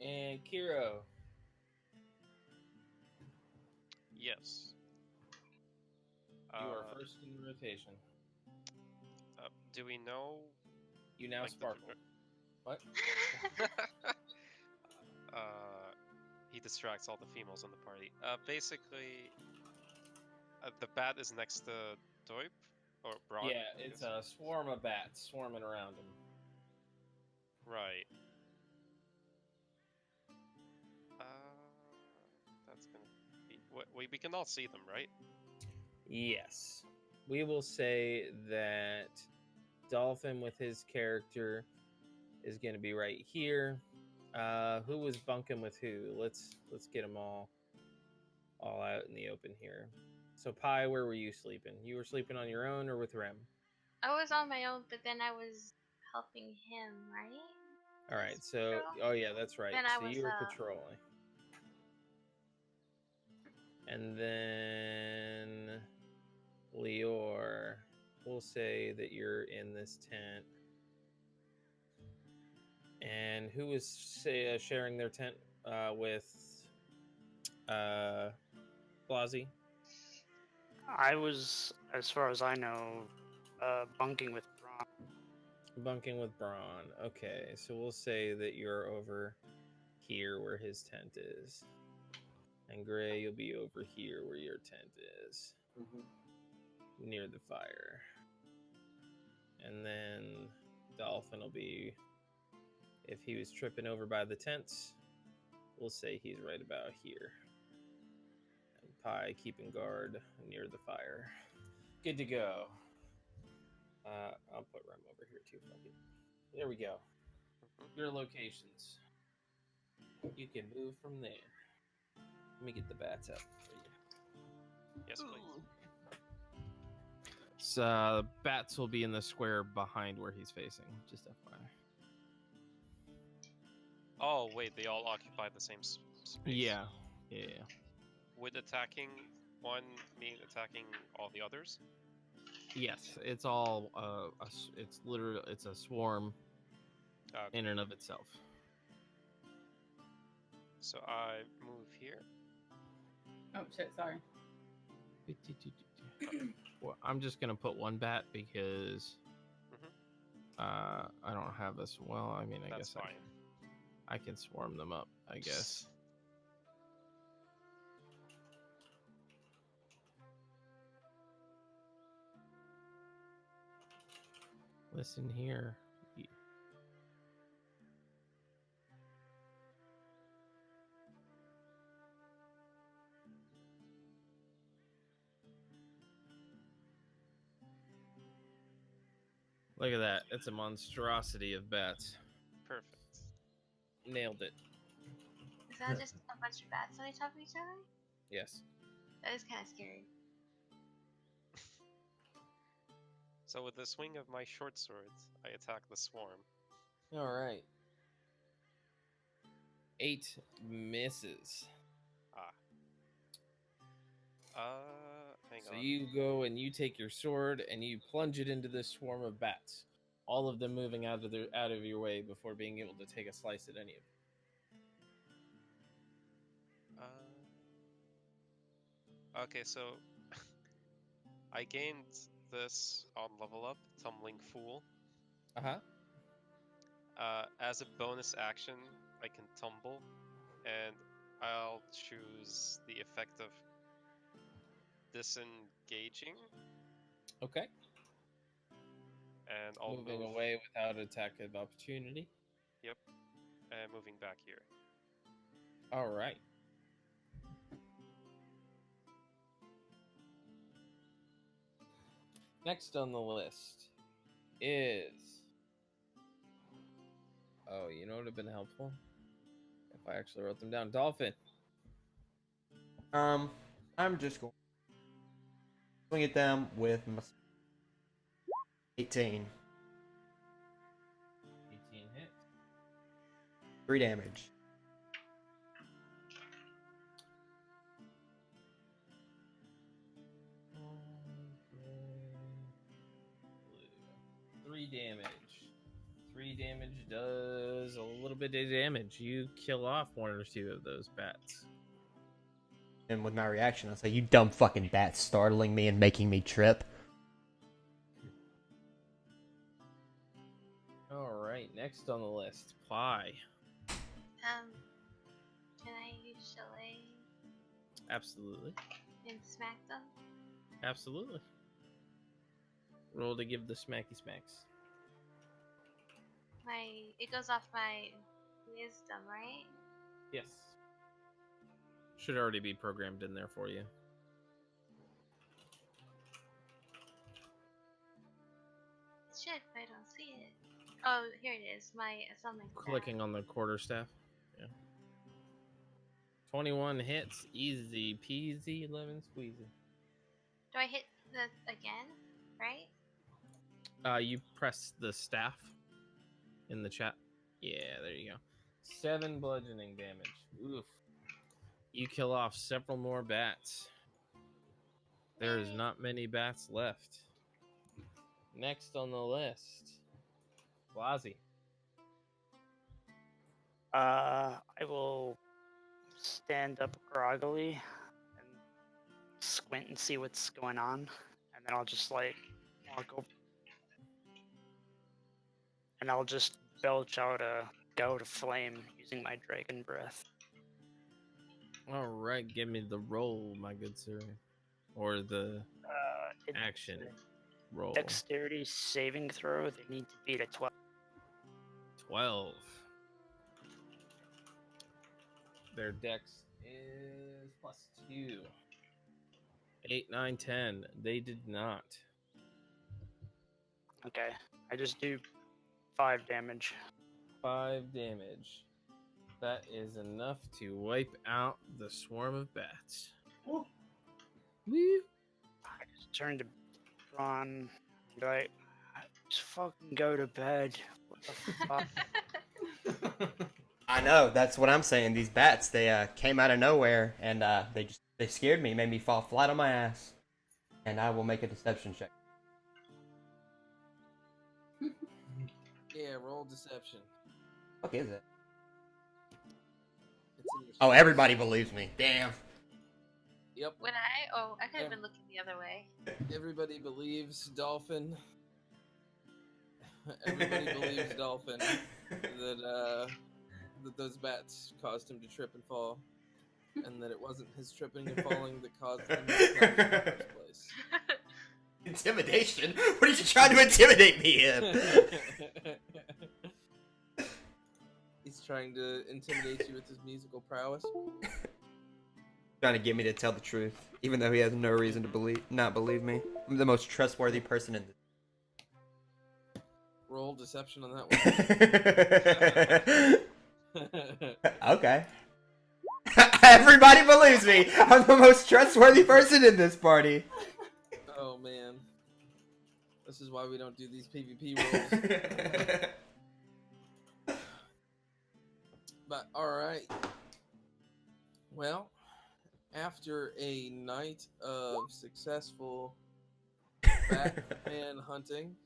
And Kiro. Yes. You are first in the rotation. Do we know? You now like, sparkle. What? He distracts all the females in the party. Basically, the bat is next to Doip or Brock. Yeah, I it's guess. a swarm of bats swarming around him. Right. That's gonna be. We can all see them, right? Yes. We will say that Dolphin with his character is going to be right here. Who was bunking with who? Let's get them all out in the open here. So Pi, where were you sleeping? You were sleeping on your own or with Rem? I was on my own, but then I was helping him, right? All right. So oh yeah, that's right. Then I So was, you were patrolling. And then Lior, we'll say that you're in this tent. And who was sharing their tent with Blasi? I was, as far as I know, bunking with Braun. Bunking with Braun. Okay, so we'll say that you're over here where his tent is. And Gray, you'll be over here where your tent is, Mhm. near the fire. And then Dolphin will be, if he was tripping over by the tents, we'll say he's right about here. And Pi keeping guard near the fire. Good to go. I'll put Rem over here too. Fuck it. There we go. Your locations. You can move from there. Let me get the bats up for you. Yes, please. So bats will be in the square behind where he's facing. Just FYI. Oh wait, they all occupy the same space. Yeah. Would attacking one mean attacking all the others? Yes, it's all it's literally it's a swarm in and of itself. So I move here. Oh shit, sorry. Well, I'm just gonna put one bat because I don't have this. Well, I mean, I That's guess fine. I can swarm them up. I guess. Listen here. Look at that. It's a monstrosity of bats. Perfect. Nailed it. Is that just a bunch of bats on top of each other? Yes. That is kind of scary. So with the swing of my short sword, I attack the swarm. All right. 8 misses. Hang So on. you go and you take your sword and you plunge it into this swarm of bats. All of them moving out of your way before being able to take a slice at any of them. Okay, so I gained this on level up, Tumbling Fool. As a bonus action, I can tumble, and I'll choose the effect of disengaging. Okay. And I'll Moving move. away without attack of opportunity. Yep. And moving back here. All right. Next on the list is... Oh, you know what would have been helpful? If I actually wrote them down. Dolphin. I'm just going to swing at them with my 18. 18 hits. 3 damage. Blue. 3 damage. 3 damage does a little bit of damage. You kill off 1 or 2 of those bats. And with my reaction, I'll say, "You dumb fucking bat, startling me and making me trip." All right, next on the list, Ply. Can I use Chalet Absolutely. and smack them? Absolutely. Roll to give the smacky smacks. It goes off my wisdom, right? Yes. Should already be programmed in there for you. It should, but I don't see it. Oh, here it is. It's on my staff. Clicking on the quarterstaff. Yeah. 21 hits. Easy peasy, lemon squeezy. Do I hit the again? Right? You press the staff in the chat. Yeah, there you go. 7 bludgeoning damage. Oof. You kill off several more bats. There is not many bats left. Next on the list, Blasi. I will stand up groggily and squint and see what's going on, and then I'll just like walk over, and I'll just belch out a gout of flame using my dragon breath. All right, give me the roll, my good sir, or the It's action roll. Dexterity saving throw. They need to beat a 12. 12. Their dex is +2. 8, 9, 10. They did not. Okay, I just do 5 damage. 5 damage. That is enough to wipe out the swarm of bats. Woo! I just turn to Ron. And like, just fucking go to bed. What the fuck? I know, that's what I'm saying. These bats, they came out of nowhere and they scared me, made me fall flat on my ass. And I will make a deception check. Yeah, roll deception. What is it? It's in your Oh, stats. everybody believes me. Damn. Yep. I could have been looking the other way. Everybody believes Dolphin. Everybody believes Dolphin that those bats caused him to trip and fall, and that it wasn't his tripping and falling that caused him to crash in the first place. Intimidation? What are you trying to intimidate me in? He's trying to intimidate you with his musical prowess. Trying to get me to tell the truth, even though he has no reason to not believe me. I'm the most trustworthy person in Roll deception on that one. Okay. Everybody believes me. I'm the most trustworthy person in this party. Oh man, this is why we don't do these PvP rolls. But all right. Well, after a night of successful Batman hunting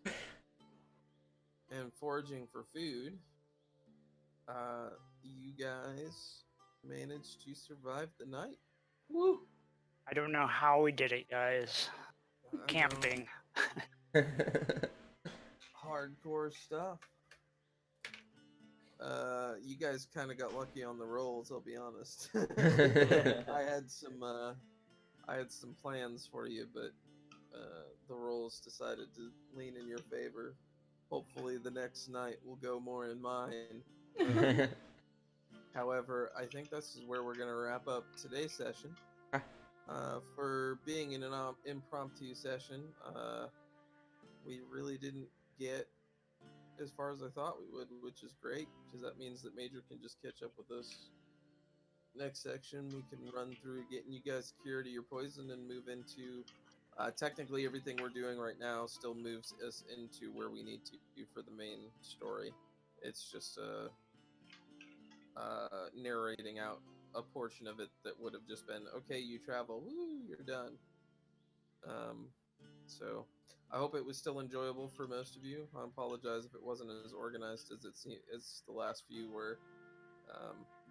and foraging for food, you guys managed to survive the night. Woo! I don't know how we did it, guys. I know, Camping. hardcore stuff. You guys kind of got lucky on the rolls, I'll be honest. I had some plans for you, but the rolls decided to lean in your favor. Hopefully the next night will go more in mine. However, I think this is where we're going to wrap up today's session. For being in an impromptu session, we really didn't get as far as I thought we would, which is great, because that means that Major can just catch up with us. Next section, we can run through getting you guys cured of your poison and move into... technically, everything we're doing right now still moves us into where we need to for the main story. It's just narrating out a portion of it that would have just been, okay, you travel, woo, you're done. So I hope it was still enjoyable for most of you. I apologize if it wasn't as organized as as the last few were,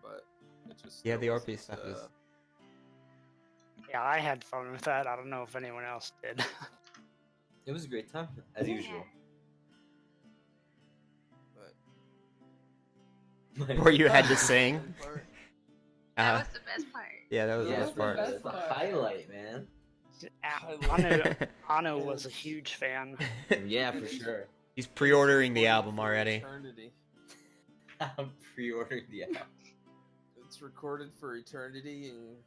but it just Yeah, the wasn't, RP stuff is... Yeah, I had fun with that. I don't know if anyone else did. It was a great time, as usual. But Where you had to sing. That was the best part. Yeah, that was Yeah, the best part. that's the highlight, man. Ano was a huge fan. Yeah, for sure. He's pre-ordering the album already. Eternity. I'm pre-ordering the album. It's recorded for eternity, and